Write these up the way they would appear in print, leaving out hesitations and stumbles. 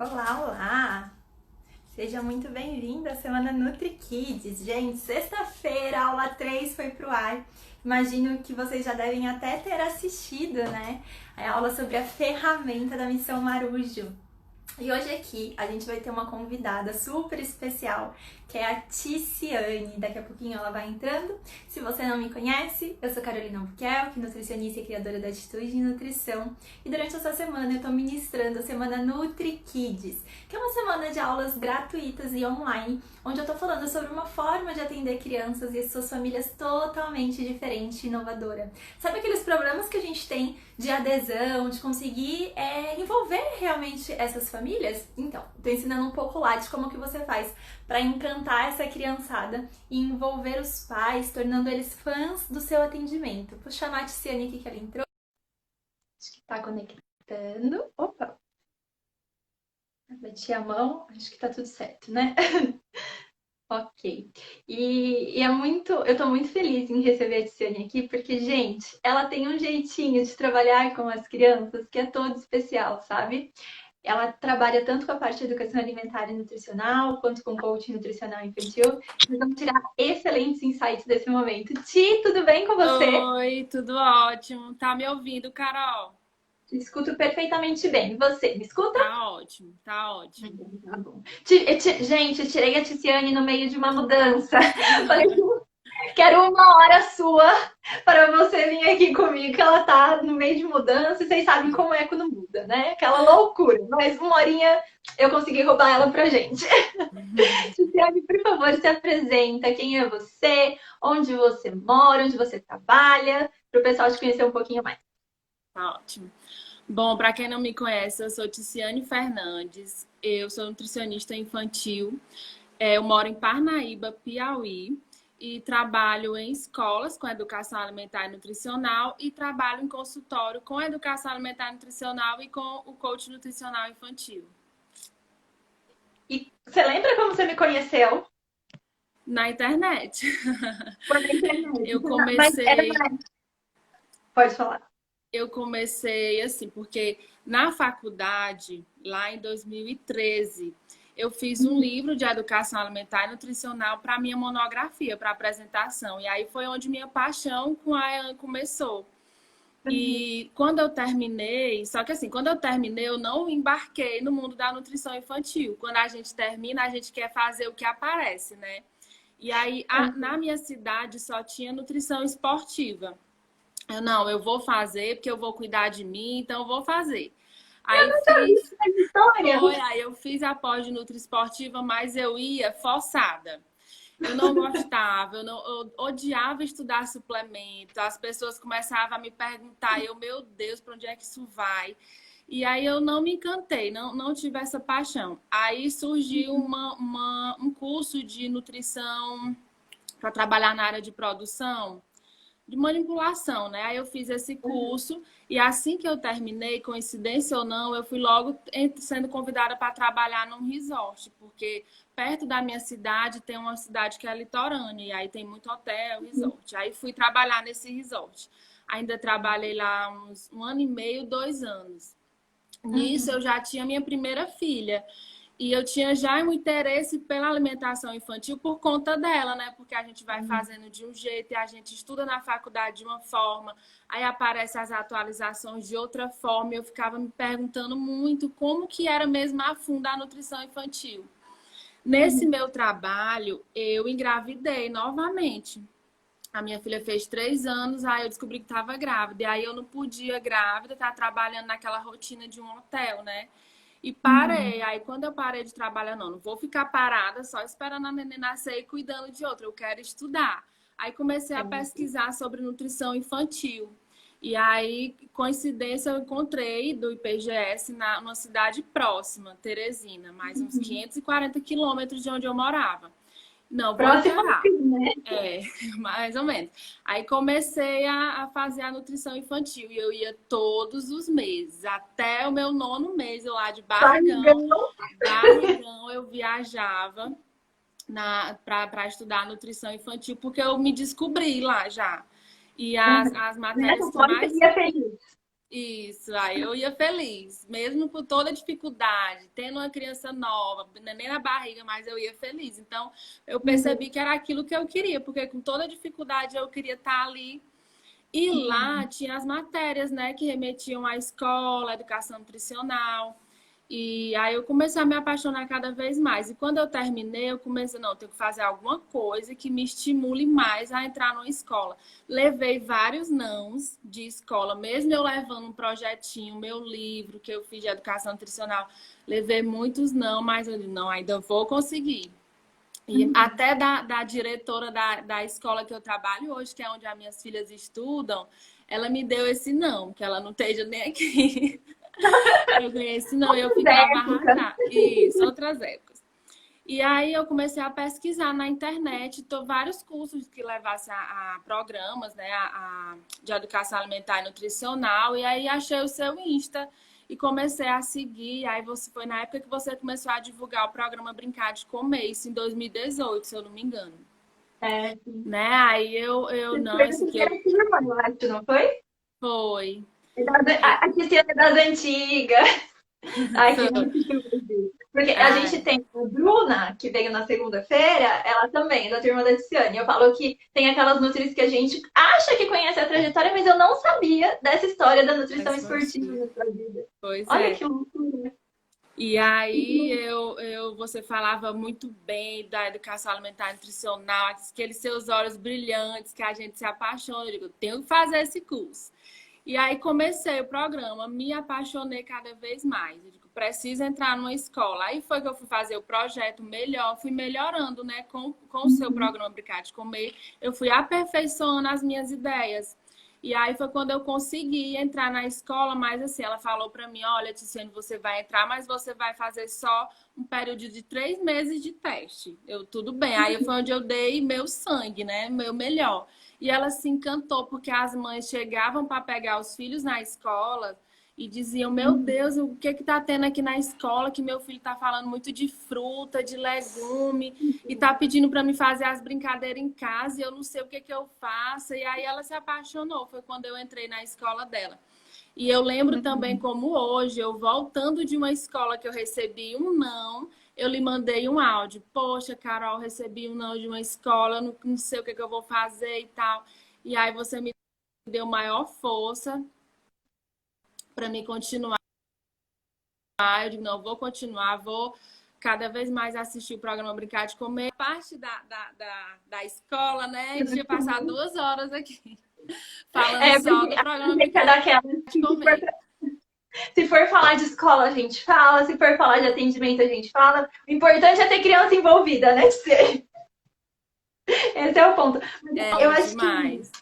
Olá, olá! Seja muito bem-vindo à Semana Nutri Kids. Gente, sexta-feira, aula 3 foi pro ar. Imagino que vocês já devem até ter assistido, né? A aula sobre a ferramenta da Missão Marujo. E hoje aqui a gente vai ter uma convidada super especial, que é a Ticiane. Daqui a pouquinho ela vai entrando. Se você não me conhece, eu sou Carolina Albuquerque, nutricionista e criadora da Atitude em Nutrição. E durante essa semana eu tô ministrando a Semana Nutri Kids, que é uma semana de aulas gratuitas e online, onde eu tô falando sobre uma forma de atender crianças e suas famílias totalmente diferente e inovadora. Sabe aqueles problemas que a gente tem de adesão, de conseguir envolver realmente essas famílias? Então, tô ensinando um pouco lá de como que você faz para encantar essa criançada e envolver os pais, tornando eles fãs do seu atendimento. Vou chamar a Ticiane aqui que ela entrou. Acho que tá conectando. Opa, bati a mão, acho que tá tudo certo, né? Ok. E é muito, eu tô muito feliz em receber a Tiziane aqui, porque, gente, ela tem um jeitinho de trabalhar com as crianças que é todo especial, sabe? Ela trabalha tanto com a parte de educação alimentar e nutricional, quanto com coaching nutricional infantil. Nós vamos tirar excelentes insights desse momento. Ti, tudo bem com você? Oi, tudo ótimo. Tá me ouvindo, Carol? Escuto perfeitamente bem. E você, me escuta? Tá ótimo, tá ótimo. Tá bom. Gente, eu tirei a Tiziane no meio de uma mudança. Falei, quero uma hora sua para você vir aqui comigo, que ela tá no meio de mudança, e vocês sabem como é quando muda, né? Aquela loucura. Mas uma horinha eu consegui roubar ela pra gente. Tiziane, por favor, se apresenta. Quem é você? Onde você mora? Onde você trabalha? Para o pessoal te conhecer um pouquinho mais. Tá ótimo. Bom, para quem não me conhece, eu sou Ticiane Fernandes. Eu sou nutricionista infantil. Eu moro em Parnaíba, Piauí, e trabalho em escolas com educação alimentar e nutricional e trabalho em consultório com educação alimentar e nutricional e com o coach nutricional infantil. E você lembra como você me conheceu? Na internet. Foi na internet. Eu Mas era comecei pra... Pode falar. Eu comecei assim, porque na faculdade, lá em 2013, eu fiz um livro de educação alimentar e nutricional para minha monografia, para apresentação. E aí foi onde minha paixão com a EAN começou. E quando eu terminei, só que assim, quando eu terminei, eu não embarquei no mundo da nutrição infantil. Quando a gente termina, a gente quer fazer o que aparece, né? E aí, na minha cidade, só tinha nutrição esportiva. Eu vou fazer porque eu vou cuidar de mim, então eu vou fazer. Aí fiz, História. aí eu fiz a pós de nutriesportiva, mas eu ia forçada. Eu não gostava, eu odiava estudar suplemento. As pessoas começavam a me perguntar, meu Deus, para onde é que isso vai? E aí eu não me encantei, não tive essa paixão. Aí surgiu um curso de nutrição para trabalhar na área de produção de manipulação, né? Aí eu fiz esse curso e assim que eu terminei, coincidência ou não, eu fui logo sendo convidada para trabalhar num resort, porque perto da minha cidade tem uma cidade que é litorânea e aí tem muito hotel, resort. Aí fui trabalhar nesse resort. Ainda trabalhei lá uns 1 ano e meio, 2 anos. Nisso eu já tinha minha primeira filha. E eu tinha já um interesse pela alimentação infantil por conta dela, né? Porque a gente vai fazendo de um jeito e a gente estuda na faculdade de uma forma, aí aparecem as atualizações de outra forma. E eu ficava me perguntando muito como que era mesmo a fundo a nutrição infantil. Nesse meu trabalho, eu engravidei novamente. A minha filha fez 3 anos, aí eu descobri que estava grávida. E aí eu não podia grávida, estar trabalhando naquela rotina de um hotel, né? E parei. Aí quando eu parei de trabalhar, não vou ficar parada só esperando a neném nascer e cuidando de outra. Eu quero estudar. Aí comecei a pesquisar sobre nutrição infantil. E aí, coincidência, eu encontrei do IPGS numa cidade próxima, Teresina, mais uns 540 quilômetros de onde eu morava. Não, vou Próximo enterrar. fim, né? É, mais ou menos. Aí comecei a fazer a nutrição infantil e eu ia todos os meses, até o meu 9º mês, eu lá de barrigão, Barrigão. barrigão eu viajava para estudar nutrição infantil, porque eu me descobri lá já. E as Né? matérias Não que pode mais seguir feliz. Isso, aí eu ia feliz, mesmo com toda a dificuldade, tendo uma criança nova, nem na barriga, mas eu ia feliz. Então, eu percebi que era aquilo que eu queria, porque com toda a dificuldade eu queria estar ali. E lá tinha as matérias, né, que remetiam à escola, à educação nutricional. E aí eu comecei a me apaixonar cada vez mais. E quando eu terminei, eu comecei, não, eu tenho que fazer alguma coisa que me estimule mais a entrar numa escola. Levei vários nãos de escola, mesmo eu levando um projetinho, meu livro que eu fiz de educação nutricional, levei muitos não, mas eu disse, não, ainda vou conseguir. E até da diretora da escola que eu trabalho hoje, que é onde as minhas filhas estudam, ela me deu esse não, que ela não esteja nem aqui. Eu ganhei esse não, eu Outras ficava épocas. arrasada. Isso, outras épocas. E aí eu comecei a pesquisar na internet vários cursos que levassem a programas, né, de educação alimentar e nutricional. E aí achei o seu Insta e comecei a seguir. Aí foi na época que você começou a divulgar o programa Brincar de Comer, isso em 2018, se eu não me engano. É, sim. Né? Aí eu Você não, foi da esse que primeira eu turma, eu acho, não foi? foi. A Cristiana é das antigas. Ai, que não assistiu o Brasil. Porque a gente Ai, tem a Bruna, que veio na segunda-feira, ela também, é da turma da Tiziane. Eu falo que tem aquelas nutris que a gente acha que conhece a trajetória, mas eu não sabia dessa história da nutrição esportiva na sua vida. pois Olha é. que loucura. E aí você falava muito bem da educação alimentar e nutricional, aqueles seus olhos brilhantes que a gente se apaixona. Eu digo, eu tenho que fazer esse curso. E aí comecei o programa, me apaixonei cada vez mais. Eu digo, preciso entrar numa escola. Aí foi que eu fui fazer o projeto melhor, fui melhorando, né, com o seu programa Brincar de Comer. Eu fui aperfeiçoando as minhas ideias. E aí foi quando eu consegui entrar na escola, mas assim, ela falou para mim, olha, Ticiane, você vai entrar, mas você vai fazer só um período de 3 meses de teste. Eu, tudo bem. Aí foi onde eu dei meu sangue, né? Meu melhor. E ela se encantou, porque as mães chegavam para pegar os filhos na escola e diziam, meu Deus, o que que tá tendo aqui na escola, que meu filho tá falando muito de fruta, de legume, e tá pedindo para me fazer as brincadeiras em casa, e eu não sei o que que eu faço. E aí ela se apaixonou, foi quando eu entrei na escola dela. E eu lembro também como hoje, eu voltando de uma escola que eu recebi um não, eu lhe mandei um áudio. Poxa, Carol, recebi um não de uma escola, não sei o que que eu vou fazer e tal. E aí você me deu maior força para me continuar. Eu digo, não, vou continuar, vou cada vez mais assistir o programa Brincar de Comer. Parte da escola, né? A gente ia passar 2 horas aqui falando É, só porque do a programa gente é Brincar daquela de que Comer. se for falar de escola, a gente fala, se for falar de atendimento, a gente fala. O importante é ter criança envolvida, né, Tia? Esse é o ponto. Eu É acho que demais.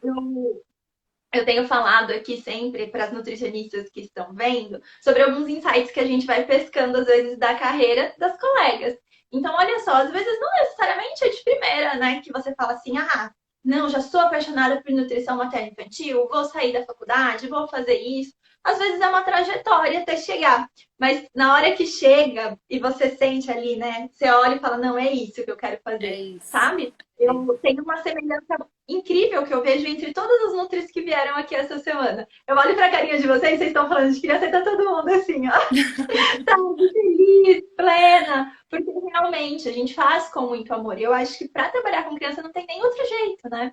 eu tenho falado aqui sempre para as nutricionistas que estão vendo sobre alguns insights que a gente vai pescando, às vezes, da carreira das colegas. Então, olha só, às vezes não necessariamente é de primeira, né? Que você fala assim, ah, não, já sou apaixonada por nutrição materno-infantil, vou sair da faculdade, vou fazer isso. Às vezes é uma trajetória até chegar. Mas na hora que chega e você sente ali, né? Você olha e fala, não, é isso que eu quero É fazer, isso. sabe? Eu tenho uma semelhança incrível que eu vejo entre todas as nutris que vieram aqui essa semana. Eu olho pra carinha de vocês estão falando de criança e tá todo mundo assim, ó, sabe, feliz, plena, porque realmente a gente faz com muito amor. E eu acho que pra trabalhar com criança não tem nem outro jeito, né?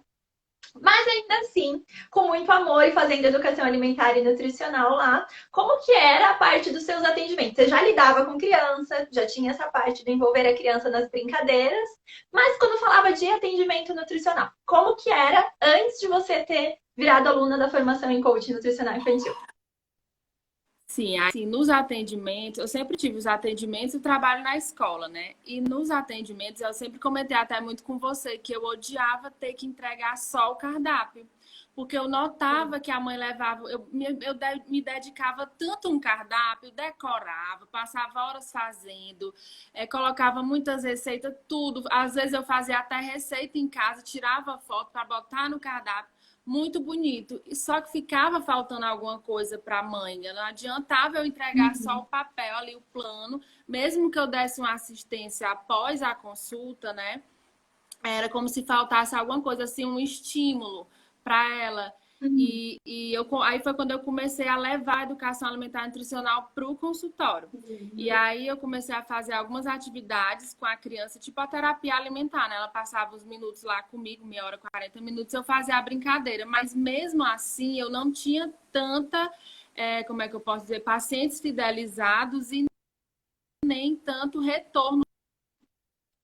Mas ainda assim, com muito amor e fazendo educação alimentar e nutricional lá, como que era a parte dos seus atendimentos? Você já lidava com criança, já tinha essa parte de envolver a criança nas brincadeiras, mas quando falava de atendimento nutricional, como que era antes de você ter virado aluna da formação em coaching nutricional infantil? Sim, assim, nos atendimentos, eu sempre tive os atendimentos e trabalho na escola, né? E nos atendimentos, eu sempre comentei até muito com você que eu odiava ter que entregar só o cardápio. Porque eu notava que a mãe levava, me dedicava tanto um cardápio, decorava, passava horas fazendo, colocava muitas receitas, tudo. Às vezes eu fazia até receita em casa, tirava foto para botar no cardápio muito bonito. E só que ficava faltando alguma coisa para a mãe. Não adiantava eu entregar só o papel ali, o plano, mesmo que eu desse uma assistência após a consulta, né? Era como se faltasse alguma coisa assim, um estímulo para ela. Aí foi quando eu comecei a levar a educação alimentar e nutricional para o consultório. E aí eu comecei a fazer algumas atividades com a criança, tipo a terapia alimentar, né? Ela passava uns minutos lá comigo, meia hora, 40 minutos, eu fazia a brincadeira. Mas mesmo assim, eu não tinha tanta, como é que eu posso dizer, pacientes fidelizados e nem tanto retorno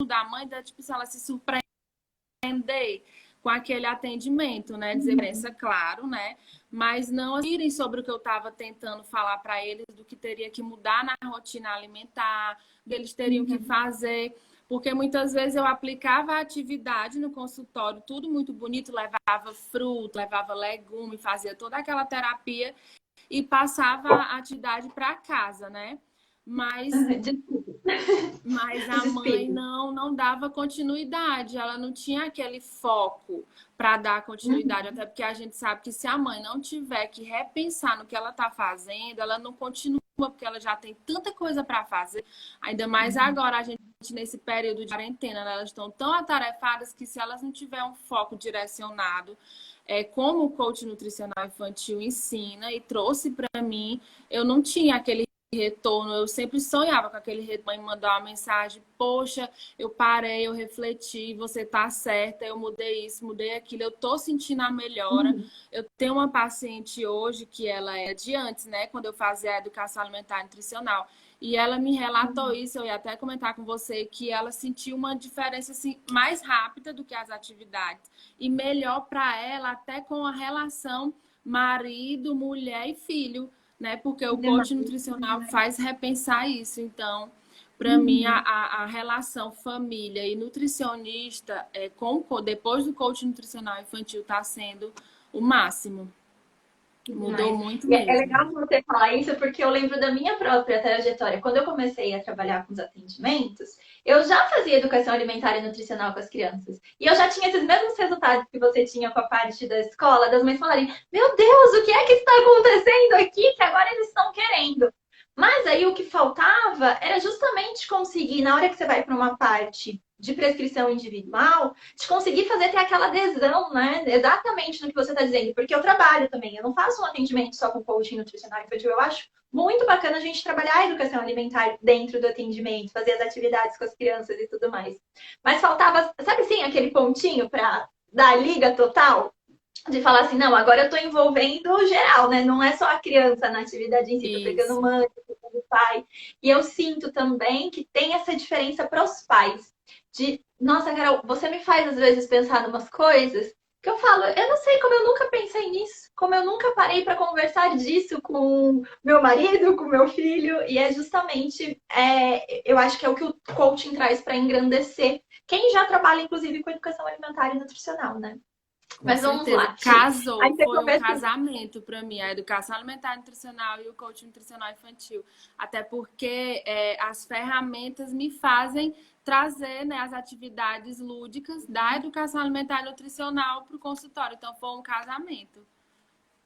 da mãe, tipo, se ela se surpreender com aquele atendimento, né? Diferença, claro, né? Mas não irem sobre o que eu estava tentando falar para eles, do que teria que mudar na rotina alimentar, do que eles teriam que fazer. Porque muitas vezes eu aplicava a atividade no consultório, tudo muito bonito, levava fruta, levava legume, fazia toda aquela terapia e passava a atividade para casa, né? Mas a mãe não dava continuidade, ela não tinha aquele foco para dar continuidade, até porque a gente sabe que se a mãe não tiver que repensar no que ela está fazendo, ela não continua, porque ela já tem tanta coisa para fazer, ainda mais agora a gente nesse período de quarentena, né? Elas estão tão atarefadas que se elas não tiverem um foco direcionado, como o coach nutricional infantil ensina e trouxe para mim, eu não tinha aquele retorno, eu sempre sonhava com aquele retorno, mandar uma mensagem, poxa, eu parei, eu refleti, você tá certa, eu mudei isso, mudei aquilo, eu tô sentindo a melhora. Eu tenho uma paciente hoje que ela é de antes, né, quando eu fazia a educação alimentar e nutricional, e ela me relatou isso, eu ia até comentar com você, que ela sentiu uma diferença assim, mais rápida do que as atividades, e melhor para ela até com a relação marido, mulher e filho, né? Porque o coach nutricional faz repensar isso. Então, para mim, a relação família e nutricionista depois do coach nutricional infantil está sendo o máximo. Mudou muito mesmo. É legal você falar isso, porque eu lembro da minha própria trajetória. Quando eu comecei a trabalhar com os atendimentos, eu já fazia educação alimentar e nutricional com as crianças. E eu já tinha esses mesmos resultados que você tinha com a parte da escola, das mães falarem, meu Deus, o que é que está acontecendo aqui? Que agora eles estão querendo. Mas aí o que faltava era justamente conseguir, na hora que você vai para uma parte de prescrição individual, de conseguir fazer ter aquela adesão, né? Exatamente no que você está dizendo. Porque eu trabalho também, eu não faço um atendimento só com coaching nutricional infantil. Eu acho muito bacana a gente trabalhar a educação alimentar dentro do atendimento, fazer as atividades com as crianças e tudo mais. Mas faltava, sabe assim, aquele pontinho para dar a liga total? De falar assim, não, agora eu tô envolvendo geral, né? Não é só a criança na atividade em si, tô pegando mãe, tô pegando pai. E eu sinto também que tem essa diferença para os pais. De, nossa, Carol, você me faz às vezes pensar em umas coisas que eu falo, eu não sei como eu nunca pensei nisso, como eu nunca parei para conversar disso com meu marido, com meu filho, e é justamente, eu acho que é o que o coaching traz para engrandecer quem já trabalha, inclusive, com educação alimentar e nutricional, né? Mas vamos lá. Casou, foi um casamento para mim, a educação alimentar e nutricional e o coaching nutricional infantil. Até porque as ferramentas me fazem trazer, né, as atividades lúdicas da educação alimentar e nutricional para o consultório. Então, foi um casamento.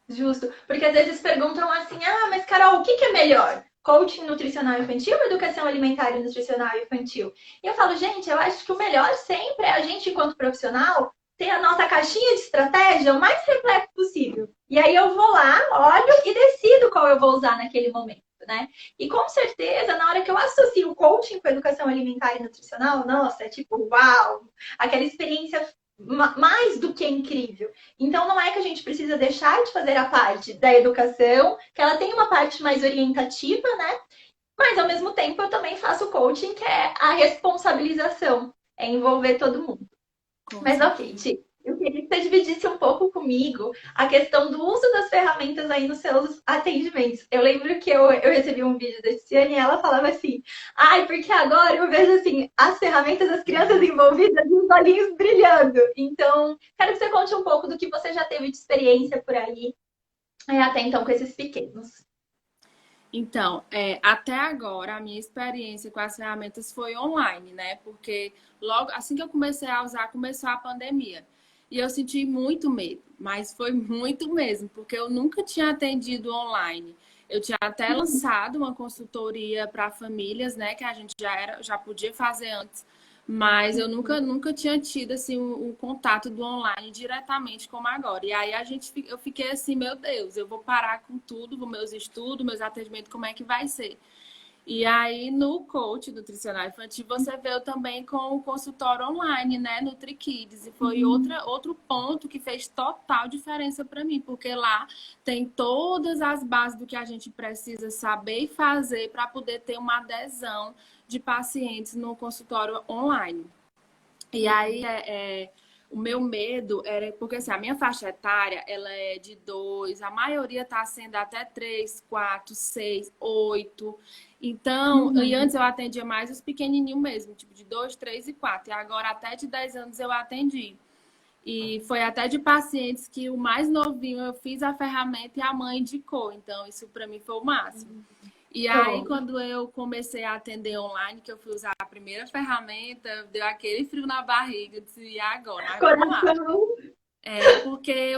Justo. Porque às vezes perguntam assim, mas Carol, o que é melhor? Coaching nutricional infantil ou educação alimentar e nutricional infantil? E eu falo, gente, eu acho que o melhor sempre é a gente, enquanto profissional, ter a nossa caixinha de estratégia o mais repleta possível. E aí eu vou lá, olho e decido qual eu vou usar naquele momento, né? E com certeza, na hora que eu associo o coaching com a educação alimentar e nutricional, nossa, é tipo, uau! Aquela experiência mais do que incrível. Então, não é que a gente precisa deixar de fazer a parte da educação, que ela tem uma parte mais orientativa, né? Mas, ao mesmo tempo, eu também faço coaching, que é a responsabilização, é envolver todo mundo. Mas ok, Ti, eu queria que você dividisse um pouco comigo a questão do uso das ferramentas aí nos seus atendimentos. Eu lembro que eu recebi um vídeo da Tiziane e ela falava assim, porque agora eu vejo assim, as ferramentas das crianças envolvidas e os olhinhos brilhando. Então, quero que você conte um pouco do que você já teve de experiência por aí, até então com esses pequenos. Então, até agora, a minha experiência com as ferramentas foi online, né? Porque logo assim que eu comecei a usar, começou a pandemia. E eu senti muito medo, mas foi muito mesmo, porque eu nunca tinha atendido online. Eu tinha até lançado uma consultoria para famílias, né? Que a gente já podia fazer antes. Mas eu nunca tinha tido assim um contato do online diretamente como agora. E aí eu fiquei assim, meu Deus, eu vou parar com tudo, com meus estudos, meus atendimentos, como é que vai ser? E aí, no coach nutricional infantil, você veio também com o consultório online, né? NutriKids. E foi outro ponto que fez total diferença para mim, porque lá tem todas as bases do que a gente precisa saber e fazer para poder ter uma adesão de pacientes no consultório online. E aí, o meu medo era... Porque, assim, a minha faixa etária, ela é de 2, a maioria está sendo até 3, 4, 6, 8. Então, e antes eu atendia mais os pequenininhos mesmo, tipo de 2, 3 e 4. E agora, até de 10 anos, eu atendi. E foi até de pacientes que o mais novinho eu fiz a ferramenta e a mãe indicou. Então, isso para mim foi o máximo. E aí, quando eu comecei a atender online, que eu fui usar a primeira ferramenta, deu aquele frio na barriga. Eu disse, e agora? Vamos lá. Porque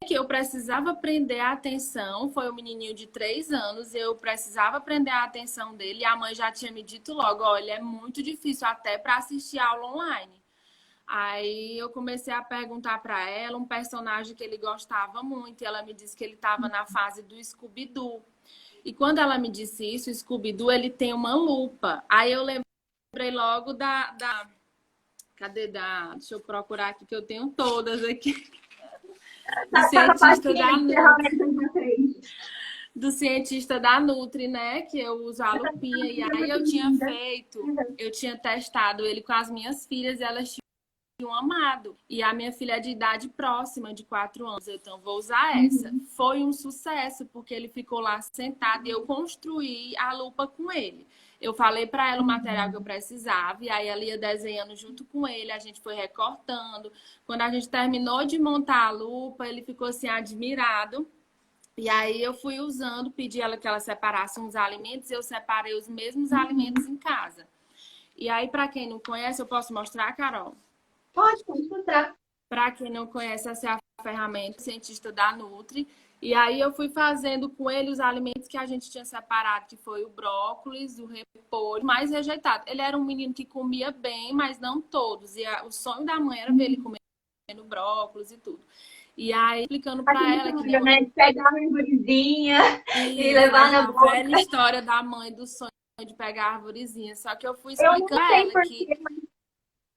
eu precisava prender a atenção. Foi um menininho de 3 anos, eu precisava prender a atenção dele. E a mãe já tinha me dito logo, olha, é muito difícil até para assistir aula online. Aí eu comecei a perguntar para ela um personagem que ele gostava muito. E ela me disse que ele estava na fase do Scooby-Doo. E quando ela me disse isso, o Scooby-Doo, ele tem uma lupa. Aí eu lembrei logo Cadê Deixa eu procurar aqui, que eu tenho todas aqui. Do cientista da Nutri, né? Que eu uso a lupinha. E aí eu tinha testado ele com as minhas filhas e elas tinham amado. E a minha filha é de idade próxima, de 4 anos. Então, vou usar essa. Foi um sucesso, porque ele ficou lá sentado e eu construí a lupa com ele. Eu falei para ela o material que eu precisava e aí ela ia desenhando junto com ele, a gente foi recortando. Quando a gente terminou de montar a lupa, ele ficou assim admirado. E aí eu fui usando, pedi ela que ela separasse uns alimentos, eu separei os mesmos alimentos em casa. E aí, para quem não conhece, eu posso mostrar, Carol? Pode mostrar. Para quem não conhece, essa é a ferramenta cientista da Nutri. E aí eu fui fazendo com ele os alimentos que a gente tinha separado, que foi o brócolis, o repolho, mais rejeitado. Ele era um menino que comia bem, mas não todos. E o sonho da mãe era ver ele comendo brócolis e tudo. E aí, explicando para ela que... Né? Pegar uma arvorezinha e levar na boca. A velha história da mãe do sonho de pegar a arvorezinha. Só que eu fui explicando para ela que...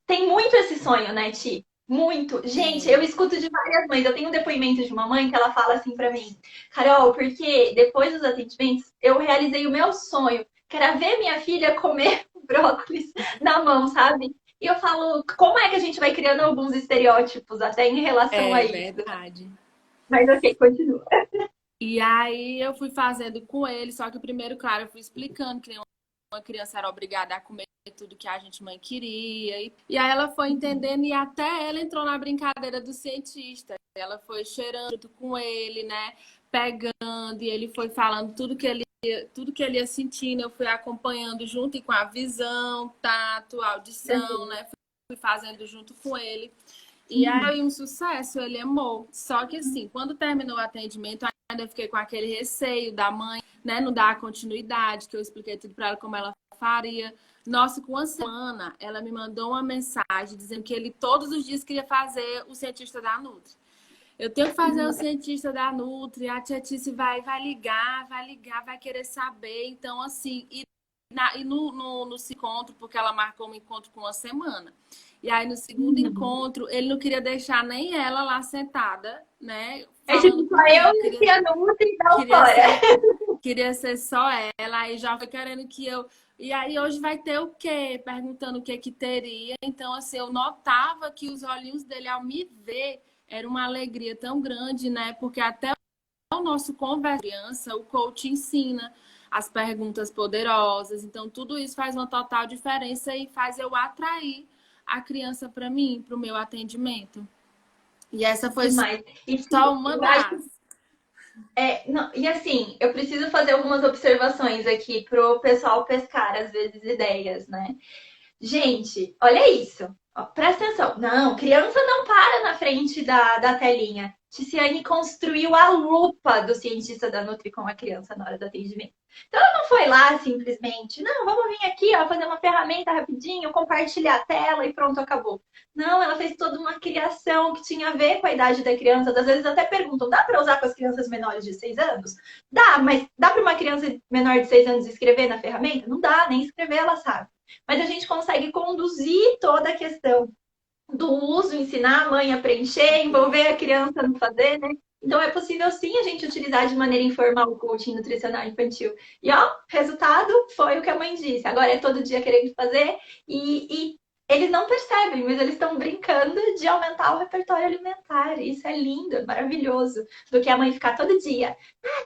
Tem muito esse sonho, né, Ti? Muito. Gente, eu escuto de várias mães. Eu tenho um depoimento de uma mãe que ela fala assim pra mim: Carol, porque depois dos atendimentos eu realizei o meu sonho, que era ver minha filha comer brócolis na mão, sabe? E eu falo, como é que a gente vai criando alguns estereótipos até em relação a isso? É verdade. Mas ok, continua. E aí eu fui fazendo com ele, só que primeiro, claro, eu fui explicando que uma criança era obrigada a comer tudo que a gente mãe queria. E aí ela foi entendendo e até ela entrou na brincadeira do cientista. Ela foi cheirando junto com ele, né? Pegando, e ele foi falando tudo que ele ia sentindo. Eu fui acompanhando junto e com a visão, tato, audição, né? Fui fazendo junto com ele. E aí foi um sucesso, ele amou. Só que assim, quando terminou o atendimento, ainda fiquei com aquele receio da mãe, né? Não dar continuidade, que eu expliquei tudo para ela como ela faria. Nossa, com uma semana, ela me mandou uma mensagem dizendo que ele todos os dias queria fazer o cientista da Nutri. Eu tenho que fazer o cientista da Nutri, a tia Tice vai ligar, vai querer saber. Então, assim, no encontro, porque ela marcou um encontro com uma semana. E aí, no segundo encontro, ele não queria deixar nem ela lá sentada, né? É tipo, só eu e a Nutri e dá fora. Queria ser só ela, aí já foi querendo que eu... E aí, hoje vai ter o quê? Perguntando o que teria. Então, assim, eu notava que os olhinhos dele, ao me ver, era uma alegria tão grande, né? Porque até o nosso conversa criança, o coach ensina as perguntas poderosas. Então, tudo isso faz uma total diferença e faz eu atrair a criança para mim, para o meu atendimento. E essa foi só uma das. E assim, eu preciso fazer algumas observações aqui pro pessoal pescar, às vezes, ideias, né? Gente, olha isso. Ó, presta atenção. Não, criança não para na frente da telinha. Ticiane construiu a lupa do cientista da Nutri com a criança na hora do atendimento. Então, ela não foi lá simplesmente, não, vamos vir aqui, ó, fazer uma ferramenta rapidinho, compartilhar a tela e pronto, acabou. Não, ela fez toda uma criação que tinha a ver com a idade da criança. Às vezes até perguntam, dá para usar com as crianças menores de 6 anos? Dá, mas dá para uma criança menor de 6 anos escrever na ferramenta? Não dá, nem escrever ela sabe. Mas a gente consegue conduzir toda a questão do uso, ensinar a mãe a preencher, envolver a criança no fazer, né? Então é possível sim a gente utilizar de maneira informal o coaching nutricional infantil. E ó, resultado foi o que a mãe disse. Agora é todo dia querendo fazer e eles não percebem, mas eles estão brincando de aumentar o repertório alimentar. Isso é lindo, é maravilhoso. Do que a mãe ficar todo dia,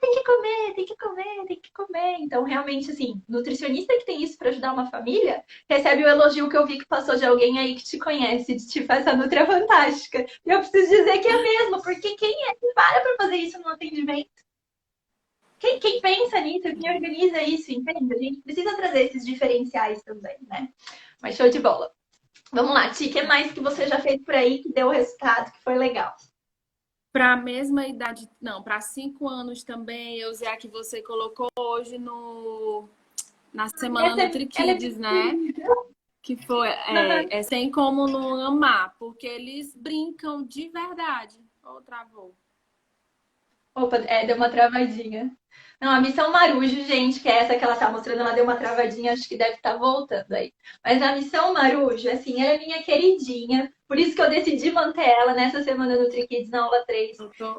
tem que comer, tem que comer, tem que comer. Então, realmente, assim, nutricionista que tem isso para ajudar uma família, recebe o elogio que eu vi que passou de alguém aí que te conhece, de tipo, essa Nutri é fantástica. E eu preciso dizer que é mesmo, porque quem é que para fazer isso no atendimento? Quem pensa nisso, quem organiza isso, entende? A gente precisa trazer esses diferenciais também, né? Mas show de bola. Vamos lá, Ti, o que mais que você já fez por aí que deu o resultado, que foi legal? Para a mesma idade, não, para 5 anos também, eu usei a que você colocou hoje na Semana Nutri Kids, né? Que foi sem como não amar, porque eles brincam de verdade. Ou travou. Opa, deu uma travadinha. Não, a Missão Marujo, gente, que é essa que ela tá mostrando, ela deu uma travadinha, acho que deve estar voltando aí. Mas a Missão Marujo, assim, ela é minha queridinha, por isso que eu decidi manter ela nessa semana do Kids na aula 3,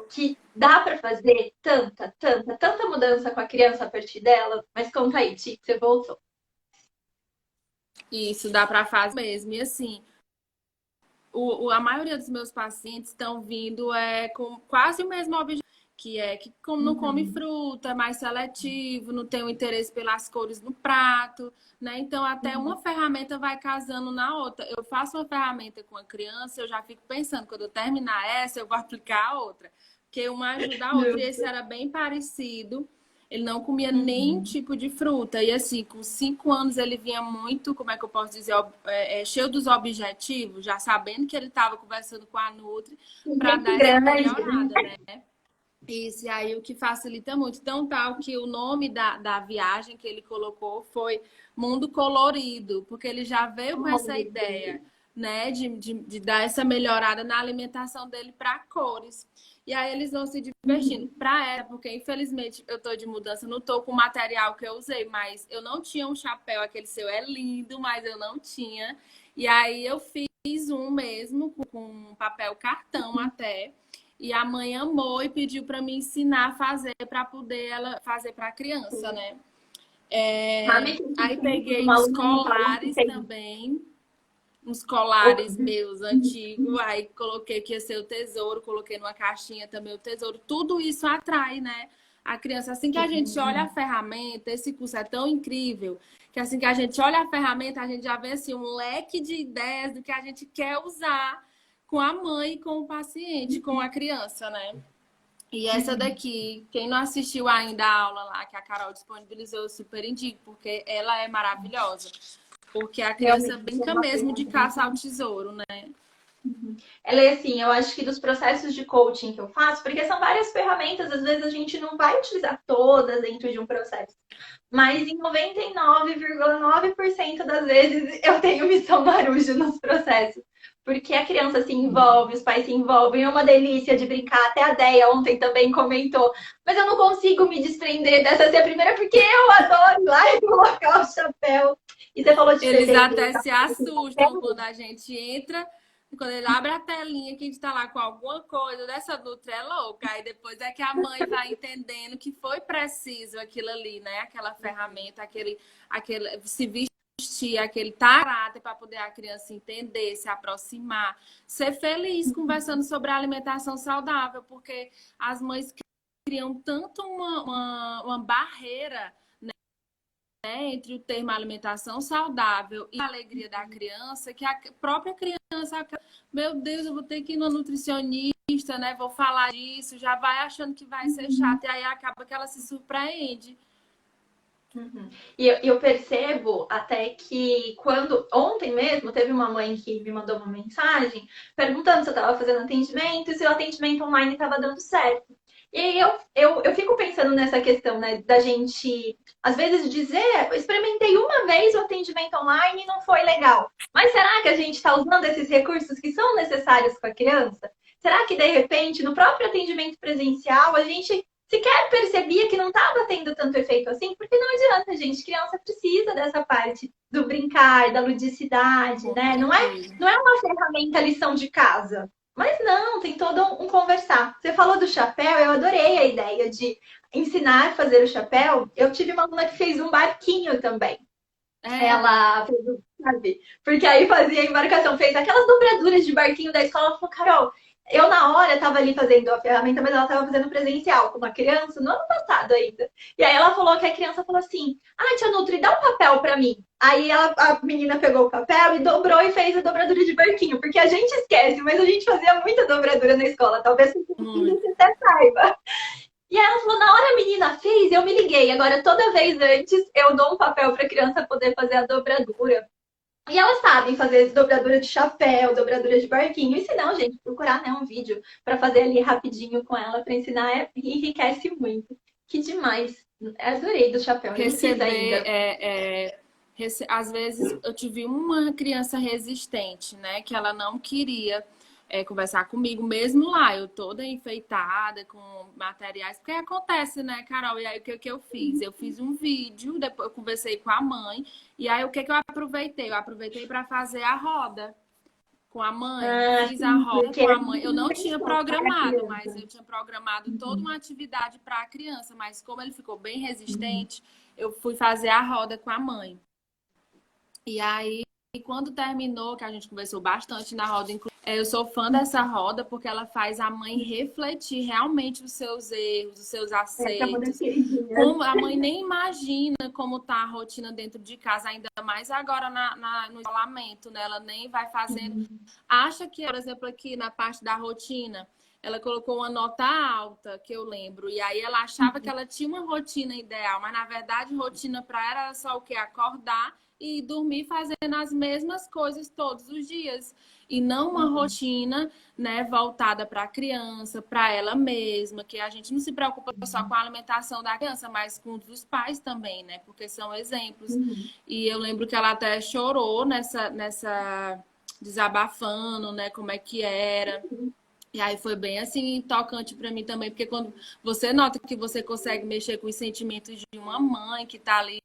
que dá para fazer tanta mudança com a criança a partir dela, mas conta aí, Ti, você voltou. Isso, dá para fazer mesmo. E assim, a maioria dos meus pacientes estão vindo com quase o mesmo objetivo, que é que como não come fruta, é mais seletivo, não tem o interesse pelas cores no prato, né? Então, até uma ferramenta vai casando na outra. Eu faço uma ferramenta com a criança, eu já fico pensando, quando eu terminar essa, eu vou aplicar a outra. Porque uma ajuda a outra, e esse era bem parecido. Ele não comia nenhum tipo de fruta. E assim, com 5 anos ele vinha muito, como é que eu posso dizer, cheio dos objetivos, já sabendo que ele estava conversando com a Nutri para dar essa melhorada, né? Isso, e aí o que facilita muito. Então, tal que o nome da viagem que ele colocou foi Mundo Colorido, porque ele já veio com essa ideia, né, de dar essa melhorada na alimentação dele para cores. E aí eles vão se divertindo. Para ela, porque infelizmente eu tô de mudança, não tô com o material que eu usei, mas eu não tinha um chapéu, aquele seu é lindo, mas eu não tinha. E aí eu fiz um mesmo, com papel cartão até. E a mãe amou e pediu para me ensinar a fazer para poder ela fazer para a criança, né? Aí peguei os colares também, uns colares meus antigos, aí coloquei que ia ser o tesouro, coloquei numa caixinha também o tesouro. Tudo isso atrai, né? A criança, assim que a gente olha a ferramenta, esse curso é tão incrível, que assim que a gente olha a ferramenta, a gente já vê assim, um leque de ideias do que a gente quer usar com a mãe, com o paciente, com a criança, né? E essa daqui, quem não assistiu ainda a aula lá, que a Carol disponibilizou, eu super indico, porque ela é maravilhosa. Porque a criança brinca mesmo de caça ao tesouro, né? Ela é assim, eu acho que dos processos de coaching que eu faço, porque são várias ferramentas, às vezes a gente não vai utilizar todas dentro de um processo. Mas em 99,9% das vezes eu tenho missão marujo nos processos. Porque a criança se envolve, os pais se envolvem, é uma delícia de brincar. Até a Deia ontem também comentou. Mas eu não consigo me desprender dessa ser a primeira, porque eu adoro ir lá e colocar o chapéu. E você falou de Eles até se assustam quando a gente entra, quando ele abre a telinha que a gente tá lá com alguma coisa, dessa Nutri é louca. Aí depois é que a mãe vai entendendo que foi preciso aquilo ali, né? Aquela ferramenta, aquele se vestir, aquele caráter para poder a criança entender, se aproximar, ser feliz conversando sobre a alimentação saudável, porque as mães criam tanto uma barreira, né, entre o termo alimentação saudável e a alegria da criança, que a própria criança, meu Deus, eu vou ter que ir no nutricionista, né? Vou falar disso, já vai achando que vai ser chato, e aí acaba que ela se surpreende. Uhum. E eu percebo até que quando ontem mesmo teve uma mãe que me mandou uma mensagem perguntando se eu estava fazendo atendimento e se o atendimento online estava dando certo. E aí eu fico pensando nessa questão, né, da gente às vezes dizer, eu experimentei uma vez o atendimento online e não foi legal. Mas será que a gente está usando esses recursos que são necessários com a criança? Será que de repente no próprio atendimento presencial a gente sequer percebia que não estava tendo tanto efeito assim, porque não adianta, gente. Criança precisa dessa parte do brincar, da ludicidade, Com né? certeza. Não é uma ferramenta lição de casa. Mas não, tem todo um conversar. Você falou do chapéu, eu adorei a ideia de ensinar a fazer o chapéu. Eu tive uma aluna que fez um barquinho também. É, Ela fez, sabe? Porque aí fazia a embarcação, fez aquelas dobraduras de barquinho da escola. Ela falou, Carol, eu na hora tava ali fazendo a ferramenta, mas ela tava fazendo presencial com uma criança no ano passado ainda. E aí ela falou que a criança falou assim: ah, tia Nutri, dá um papel pra mim. Aí a menina pegou o papel e dobrou e fez a dobradura de barquinho, porque a gente esquece, mas a gente fazia muita dobradura na escola, talvez muito. você até saiba. E aí ela falou, na hora a menina fez, eu me liguei. Agora, toda vez antes, eu dou um papel para a criança poder fazer a dobradura. E elas sabem fazer dobradura de chapéu, dobradura de barquinho. E se não, gente, procurar, né, um vídeo para fazer ali rapidinho com ela para ensinar enriquece muito. Que demais. Adorei do chapéu, eu não fiz Receber ainda. às vezes eu tive uma criança resistente, né, que ela não queria conversar comigo, mesmo lá, eu toda enfeitada com materiais, porque acontece, né, Carol? E aí o que, que eu fiz? Eu fiz um vídeo, depois eu conversei com a mãe, e aí o que, que eu aproveitei? Eu aproveitei para fazer a roda com a mãe, Ah, fiz a sim, roda porque com a a mãe. gente Eu não não tinha pensou para a programado, mas criança. eu tinha programado toda uma atividade para a criança, mas como ele ficou bem resistente, eu fui fazer a roda com a mãe. E aí, quando terminou, que a gente conversou bastante na roda, eu sou fã dessa roda porque ela faz a mãe refletir realmente os seus erros, os seus Essa é uma das acertos. queridinhas. Como a mãe nem imagina como tá a rotina dentro de casa, ainda mais agora no isolamento, né? Ela nem vai fazendo. Acha que, por exemplo, aqui na parte da rotina, ela colocou uma nota alta, que eu lembro, e aí ela achava que ela tinha uma rotina ideal, mas na verdade, rotina para ela era só o que? Acordar e dormir fazendo as mesmas coisas todos os dias. E não uma rotina, né, voltada para a criança, para ela mesma, que a gente não se preocupa só com a alimentação da criança, mas com dos pais também, né? Porque são exemplos. E eu lembro que ela até chorou nessa desabafando, né, como é que era. E aí foi bem assim tocante para mim também, porque quando você nota que você consegue mexer com os sentimentos de uma mãe que tá ali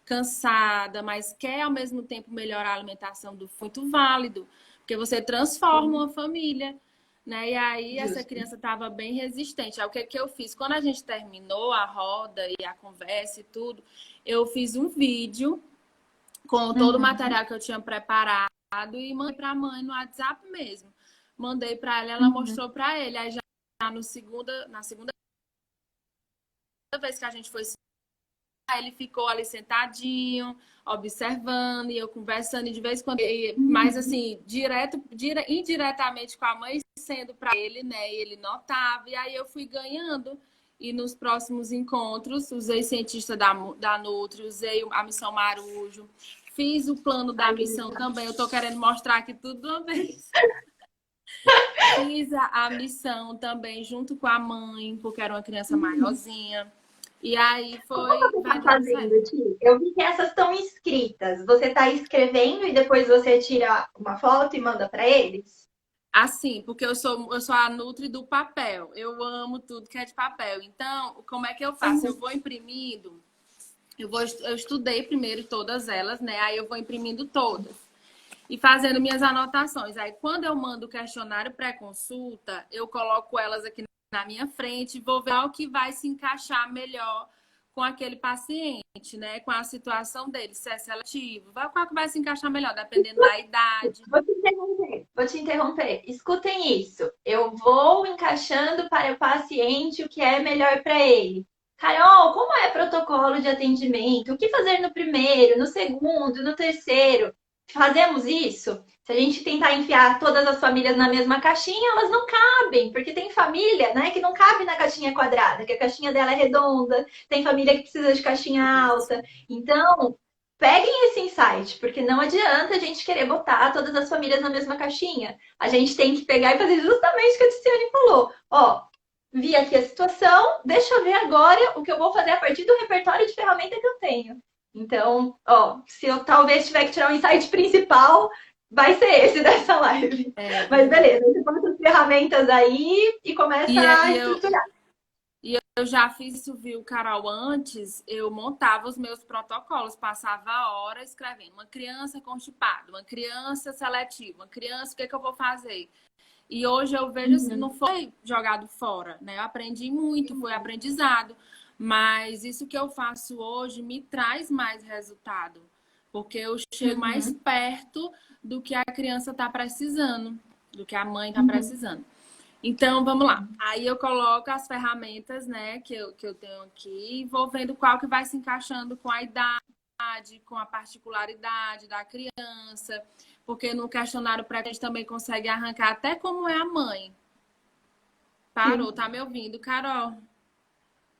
cansada, mas quer ao mesmo tempo melhorar a alimentação do filho, muito válido, porque você transforma uma família, né? E aí essa Justo. criança estava bem resistente. Aí o que que eu fiz? Quando a gente terminou a roda e a conversa e tudo, eu fiz um vídeo com todo o Uhum. material que eu tinha preparado e mandei para a mãe no WhatsApp mesmo. Mandei para ela, ela Uhum. mostrou para ele. Aí já na segunda vez que a gente foi, ele ficou ali sentadinho, observando, e eu conversando, e de vez em quando, mas Uhum. assim, indiretamente com a mãe, sendo para ele, né? E ele notava, e aí eu fui ganhando. E nos próximos encontros, usei cientista da Nutri, usei a missão Marujo, fiz o plano da Ai, que missão legal. também. Eu tô querendo mostrar aqui tudo de uma vez. Fiz a missão também junto com a mãe, porque era uma criança maiorzinha. E aí Como foi, você vai está dando certo. fazendo, Ti? Eu vi que essas estão escritas. Você está escrevendo e depois você tira uma foto e manda para eles? Assim, porque eu sou a Nutri do papel. Eu amo tudo que é de papel. Então, como é que eu faço? Eu Uhum. vou imprimindo, eu estudei primeiro todas elas, né? Aí eu vou imprimindo todas e fazendo minhas anotações. Aí, quando eu mando o questionário pré-consulta, eu coloco elas aqui na minha frente e vou ver o que vai se encaixar melhor com aquele paciente, né? Com a situação dele, se é seletivo, qual que vai se encaixar melhor, dependendo da idade. Vou te interromper. Vou te interromper. Escutem isso. Eu vou encaixando para o paciente o que é melhor para ele. Carol, como é protocolo de atendimento? O que fazer no primeiro, no segundo, no terceiro? fazemos isso, se a gente tentar enfiar todas as famílias na mesma caixinha, elas não cabem, porque tem família, né, que não cabe na caixinha quadrada, que a caixinha dela é redonda, tem família que precisa de caixinha alta. Então, peguem esse insight, porque não adianta a gente querer botar todas as famílias na mesma caixinha. A gente tem que pegar e fazer justamente o que a Tiziane falou. Ó, vi aqui a situação, deixa eu ver agora o que eu vou fazer a partir do repertório de ferramenta que eu tenho. Então, ó, se eu talvez tiver que tirar um insight principal, vai ser esse dessa live. Mas beleza, você bota as ferramentas aí e começa a estruturar. Eu já fiz isso, viu, Carol? Antes, eu montava os meus protocolos, passava a hora escrevendo uma criança constipada, uma criança seletiva, uma criança, o que é que eu vou fazer? E hoje eu vejo assim, não foi jogado fora, né? Eu aprendi muito, foi aprendizado. Mas isso que eu faço hoje me traz mais resultado. Porque eu chego mais perto do que a criança está precisando, do que a mãe está precisando. Então, vamos lá. Aí eu coloco as ferramentas, né, que eu tenho aqui e vou vendo qual que vai se encaixando com a idade, com a particularidade da criança. Porque no questionário pré a gente também consegue arrancar até como é a mãe. Parou, tá me ouvindo, Carol?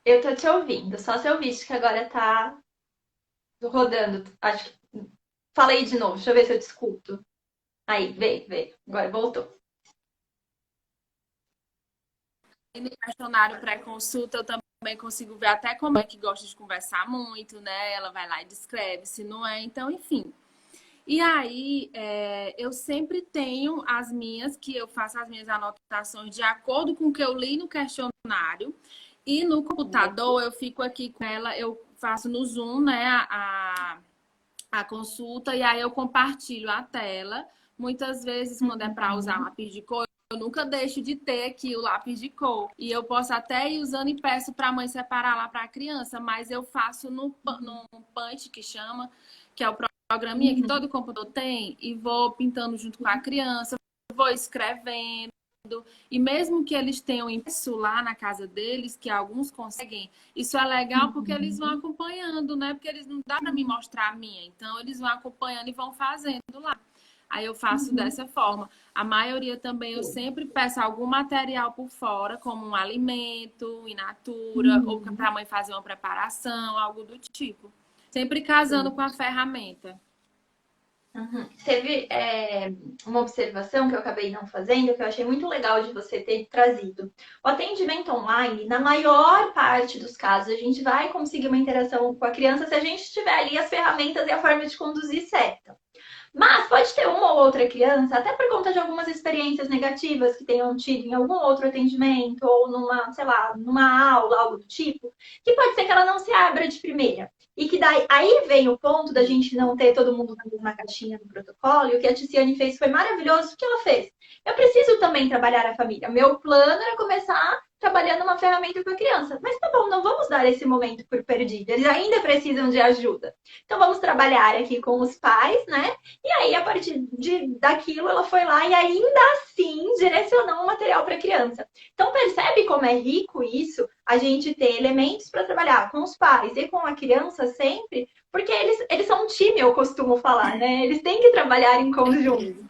Eu tô te ouvindo, só seu vídeo que agora tá rodando. Acho que. Falei de novo, deixa eu ver se eu te escuto. Aí, veio. Agora voltou. No questionário pré-consulta, eu também consigo ver até como é que gosta de conversar muito, né? Ela vai lá e descreve, se não é, então, enfim. E aí, eu sempre tenho as minhas, que eu faço as minhas anotações de acordo com o que eu li no questionário. E no computador, eu fico aqui com ela, eu faço no Zoom, né, a consulta, e aí eu compartilho a tela. Muitas vezes, quando é para usar lápis de cor, eu nunca deixo de ter aqui o lápis de cor. E eu posso até ir usando e peço para a mãe separar lá para a criança, mas eu faço no Punch, que chama, que é o programinha que todo computador tem, e vou pintando junto com a criança, vou escrevendo. E mesmo que eles tenham impresso lá na casa deles, que alguns conseguem, isso é legal porque eles vão acompanhando, né? Porque eles não dá para me mostrar a minha. Então, eles vão acompanhando e vão fazendo lá. Aí eu faço dessa forma. A maioria também eu sempre peço algum material por fora, como um alimento, in natura, ou para a mãe fazer uma preparação, algo do tipo. Sempre casando com a ferramenta. Teve uma observação que eu acabei não fazendo, que eu achei muito legal de você ter trazido. O atendimento online, na maior parte dos casos, a gente vai conseguir uma interação com a criança se a gente tiver ali as ferramentas e a forma de conduzir certa. Mas pode ter uma ou outra criança, até por conta de algumas experiências negativas que tenham tido em algum outro atendimento ou numa, sei lá, numa aula, algo do tipo, que pode ser que ela não se abra de primeira. E que daí aí vem o ponto da gente não ter todo mundo na mesma caixinha no protocolo. E o que a Tiziane fez foi maravilhoso. O que ela fez? Eu preciso também trabalhar a família. Meu plano era começar trabalhando uma ferramenta com a criança. Mas tá bom, não vamos dar esse momento por perdido. Eles ainda precisam de ajuda. Então vamos trabalhar aqui com os pais, né? E aí, a partir daquilo, ela foi lá e ainda assim direcionou um material para a criança. Então, percebe como é rico isso? A gente ter elementos para trabalhar com os pais e com a criança sempre, porque eles são um time, eu costumo falar, né? Eles têm que trabalhar em conjunto.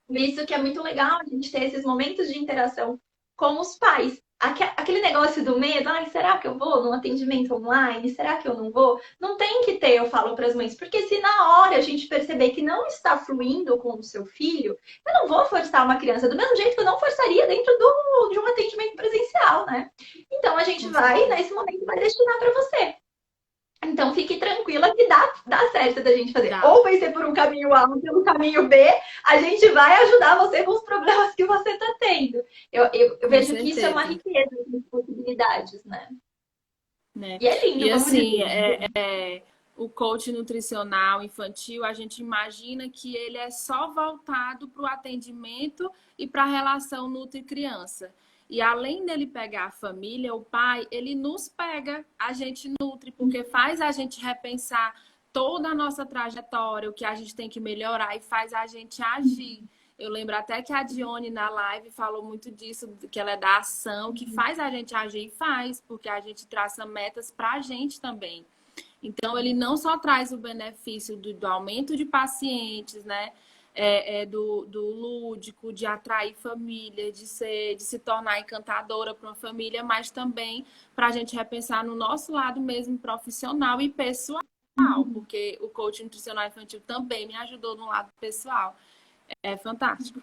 Por isso que é muito legal a gente ter esses momentos de interação com os pais. Aquele negócio do medo, será que eu vou num atendimento online? Será que eu não vou? Não tem que ter, eu falo para as mães, porque se na hora a gente perceber que não está fluindo com o seu filho, eu não vou forçar uma criança do mesmo jeito que eu não forçaria dentro de um atendimento presencial, né? Então a gente vai, nesse momento, vai destinar para você. Então, fique tranquila que dá certo da gente fazer. Ou vai ser por um caminho A ou pelo caminho B, a gente vai ajudar você com os problemas que você está tendo. Eu vejo que isso é uma riqueza de possibilidades, né? E é lindo, e assim, o coach nutricional infantil, a gente imagina que ele é só voltado para o atendimento e para a relação nutri-criança. E além dele pegar a família, o pai, ele nos pega, a gente nutre, porque faz a gente repensar toda a nossa trajetória, o que a gente tem que melhorar e faz a gente agir. Eu lembro até que a Dione na live falou muito disso, que ela é da ação, que faz a gente agir e faz, porque a gente traça metas para a gente também. Então, ele não só traz o benefício do aumento de pacientes, né? Do lúdico, de atrair família, de se tornar encantadora para uma família, mas também para a gente repensar no nosso lado mesmo profissional e pessoal, porque o coaching nutricional infantil também me ajudou no lado pessoal. É fantástico.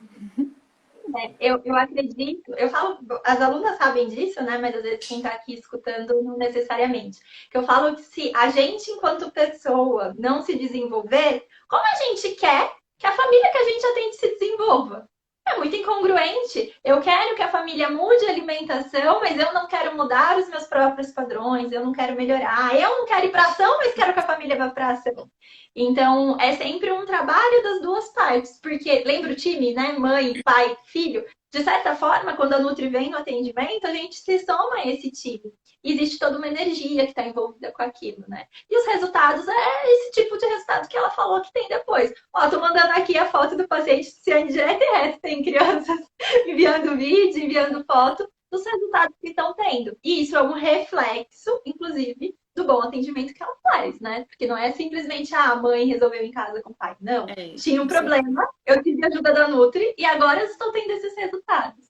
Eu acredito, eu falo, as alunas sabem disso, né? Mas às vezes quem está aqui escutando não necessariamente. Que eu falo que se a gente, enquanto pessoa, não se desenvolver, como a gente quer que a família que a gente atende se desenvolva? É muito incongruente. Eu quero que a família mude a alimentação, mas eu não quero mudar os meus próprios padrões, eu não quero melhorar. Eu não quero ir para ação, mas quero que a família vá para ação. Então, é sempre um trabalho das duas partes, porque lembra o time, né? Mãe, pai, filho. De certa forma, quando a Nutri vem no atendimento, a gente se soma a esse time. E existe toda uma energia que está envolvida com aquilo, né? E os resultados é esse tipo de resultado que ela falou que tem depois. Ó, tô mandando aqui a foto do paciente Ciane direto e reto. Tem crianças enviando vídeo, enviando foto dos resultados que estão tendo. E isso é um reflexo, inclusive, do bom atendimento que ela faz, né? Porque não é simplesmente a mãe resolveu em casa com o pai. Não. Tinha um problema, eu tive a ajuda da Nutri e agora eu estou tendo esses resultados.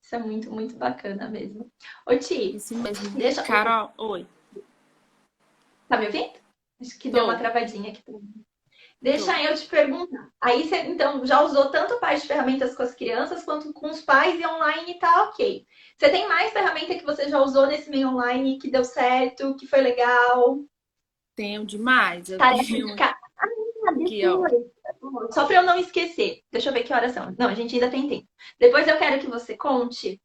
Isso é muito, muito bacana mesmo. Ô, Ti, isso mesmo. Deixa... Carol, oi. Tá me ouvindo? Acho que deu uma travadinha aqui. Deixa eu te perguntar. Aí você, então, já usou tanto a parte de ferramentas com as crianças quanto com os pais e online tá ok. Você tem mais ferramenta que você já usou nesse meio online que deu certo, que foi legal? Tenho demais. Eu tenho... Aqui, ó. Só para eu não esquecer. Deixa eu ver que horas são. Não, a gente ainda tem tempo. Depois eu quero que você conte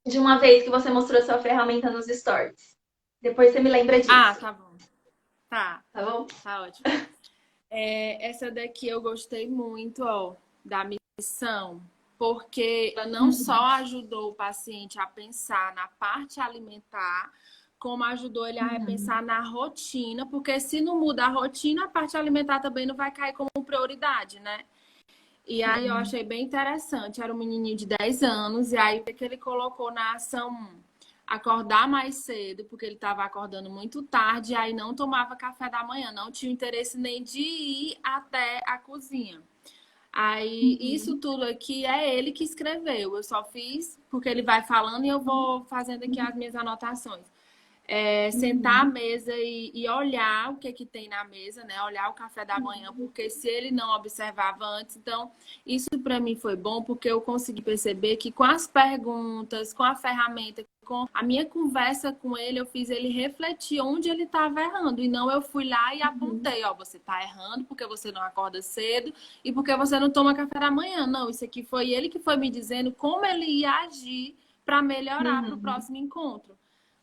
de uma vez que você mostrou sua ferramenta nos stories. Depois você me lembra disso. Ah, tá bom. Tá bom? Tá ótimo. Essa daqui eu gostei muito, ó, da missão, porque ela não só ajudou o paciente a pensar na parte alimentar, como ajudou ele a repensar na rotina, porque se não muda a rotina, a parte alimentar também não vai cair como prioridade, né? E aí eu achei bem interessante. Era um menininho de 10 anos, e aí o que ele colocou na ação acordar mais cedo, porque ele estava acordando muito tarde, e aí não tomava café da manhã, não tinha interesse nem de ir até a cozinha. Aí, isso tudo aqui é ele que escreveu. Eu só fiz porque ele vai falando e eu vou fazendo aqui as minhas anotações. Sentar à mesa e olhar o que tem na mesa, né? Olhar o café da manhã, porque se ele não observava antes, então isso para mim foi bom, porque eu consegui perceber que com as perguntas, com a ferramenta, com a minha conversa com ele, eu fiz ele refletir onde ele estava errando, e não eu fui lá e apontei, ó, você está errando porque você não acorda cedo e porque você não toma café da manhã. Não, isso aqui foi ele que foi me dizendo como ele ia agir para melhorar para o próximo encontro.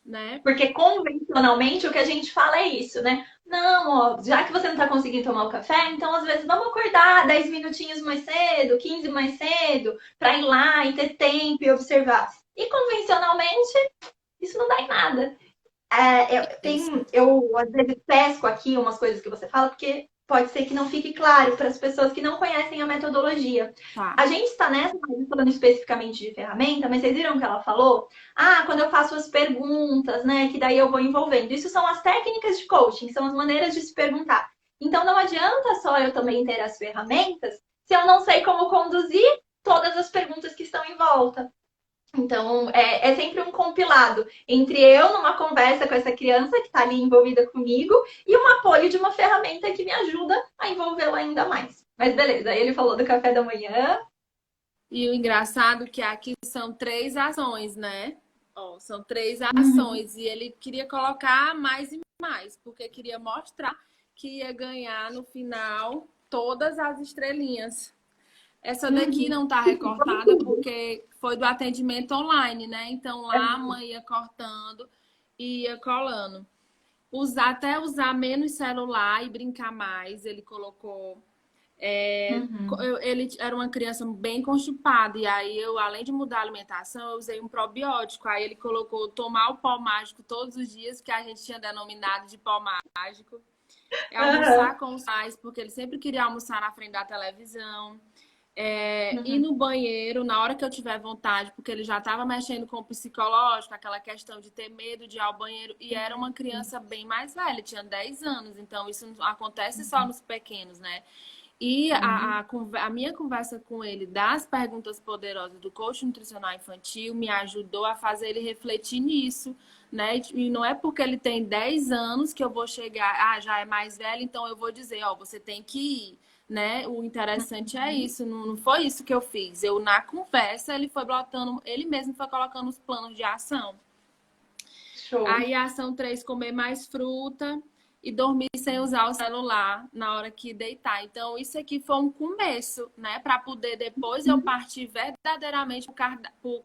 Né? Porque convencionalmente o que a gente fala é isso, né? Não, ó, já que você não tá conseguindo tomar o café, então às vezes vamos acordar 10 minutinhos mais cedo, 15 mais cedo, para ir lá e ter tempo e observar. E convencionalmente, isso não dá em nada. Eu às vezes pesco aqui umas coisas que você fala, porque pode ser que não fique claro para as pessoas que não conhecem a metodologia. Tá. A gente está nessa, falando especificamente de ferramenta, mas vocês viram que ela falou? Ah, quando eu faço as perguntas, né, que daí eu vou envolvendo. Isso são as técnicas de coaching, são as maneiras de se perguntar. Então não adianta só eu também ter as ferramentas se eu não sei como conduzir todas as perguntas que estão em volta. Então, é sempre um compilado entre eu numa conversa com essa criança que está ali envolvida comigo e um apoio de uma ferramenta que me ajuda a envolvê-la ainda mais. Mas beleza, aí ele falou do café da manhã. E o engraçado é que aqui são 3 ações, né? Ó, são 3 ações. E ele queria colocar mais e mais, porque queria mostrar que ia ganhar no final todas as estrelinhas. Essa daqui não tá recortada porque foi do atendimento online, né? Então lá a mãe ia cortando e ia colando. Até usar menos celular e brincar mais, ele colocou. Ele era uma criança bem constipada, e aí eu, além de mudar a alimentação, eu usei um probiótico. Aí ele colocou tomar o pó mágico todos os dias, que a gente tinha denominado de pó mágico. Almoçar com os pais, porque ele sempre queria almoçar na frente da televisão. Ir no banheiro na hora que eu tiver vontade, porque ele já estava mexendo com o psicológico, aquela questão de ter medo de ir ao banheiro, e era uma criança bem mais velha, tinha 10 anos, então isso não acontece só nos pequenos, né? E a minha conversa com ele das perguntas poderosas do coach nutricional infantil me ajudou a fazer ele refletir nisso, né? E não é porque ele tem 10 anos que eu vou chegar, já é mais velho, então eu vou dizer, ó, você tem que ir, né? O interessante é isso, não foi isso que eu fiz. Eu, na conversa, ele foi botando, ele mesmo foi colocando os planos de ação. Show. Aí, ação 3, comer mais fruta e dormir sem usar o celular na hora que deitar. Então, isso aqui foi um começo, né? Para poder depois eu partir verdadeiramente para o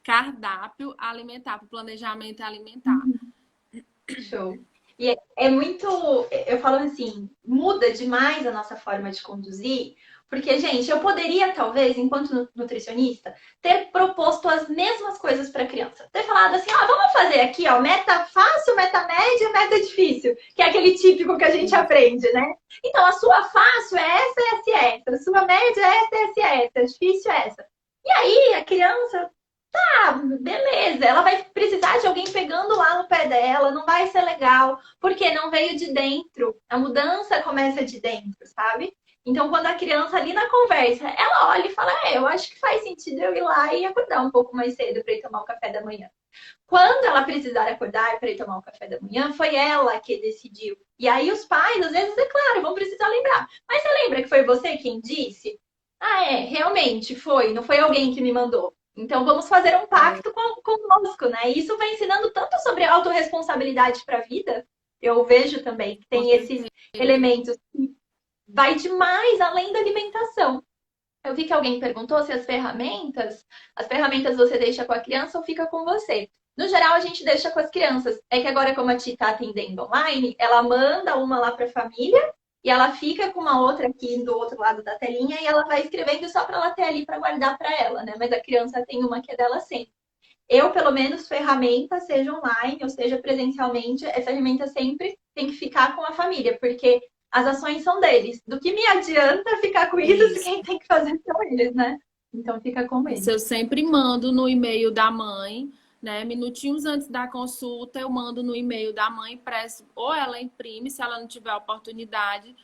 cardápio alimentar, para o planejamento alimentar. Show. E é muito, eu falo assim, muda demais a nossa forma de conduzir, porque, gente, eu poderia, talvez, enquanto nutricionista, ter proposto as mesmas coisas para a criança. Ter falado assim, ó, vamos fazer aqui, ó, meta fácil, meta média, meta difícil, que é aquele típico que a gente aprende, né? Então, a sua fácil é essa, a sua média é essa, a difícil é essa. E aí, a criança... Ah, beleza, ela vai precisar de alguém pegando lá no pé dela, não vai ser legal, porque não veio de dentro. A mudança começa de dentro, sabe? Então, quando a criança ali na conversa, ela olha e fala, eu acho que faz sentido eu ir lá e acordar um pouco mais cedo para ir tomar o café da manhã. Quando ela precisar acordar para ir tomar o café da manhã, foi ela que decidiu. E aí os pais, às vezes, é claro, vão precisar lembrar. Mas você lembra que foi você quem disse? Realmente foi, não foi alguém que me mandou. Então, vamos fazer um pacto conosco, né? E isso vai ensinando tanto sobre autorresponsabilidade para a vida. Eu vejo também que tem esses elementos que vai demais além da alimentação. Eu vi que alguém perguntou se as ferramentas você deixa com a criança ou fica com você. No geral, a gente deixa com as crianças. É que agora, como a Ti está atendendo online, ela manda uma lá para a família e ela fica com uma outra aqui do outro lado da telinha e ela vai escrevendo só para ela ter ali para guardar para ela, né? Mas a criança tem uma que é dela sempre. Eu, pelo menos, ferramenta, seja online ou seja presencialmente, essa ferramenta sempre tem que ficar com a família, porque as ações são deles. Do que me adianta ficar com isso se quem tem que fazer são eles, né? Então fica com eles. Isso eu sempre mando no e-mail da mãe, né? Minutinhos antes da consulta, eu mando no e-mail da mãe, impresso, ou ela imprime, se ela não tiver oportunidade,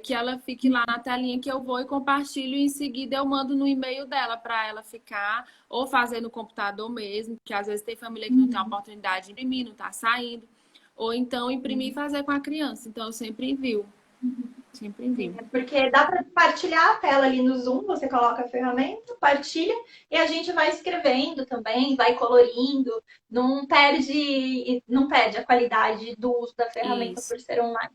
que ela fique lá na telinha que eu vou e compartilho, e em seguida eu mando no e-mail dela para ela ficar, ou fazer no computador mesmo, que às vezes tem família que não tem a oportunidade de imprimir, não está saindo, ou então imprimir e fazer com a criança. Então eu sempre envio. Sempre envio. Porque dá para partilhar a tela ali no Zoom, você coloca a ferramenta, partilha e a gente vai escrevendo também, vai colorindo, não perde a qualidade do uso da ferramenta por ser online.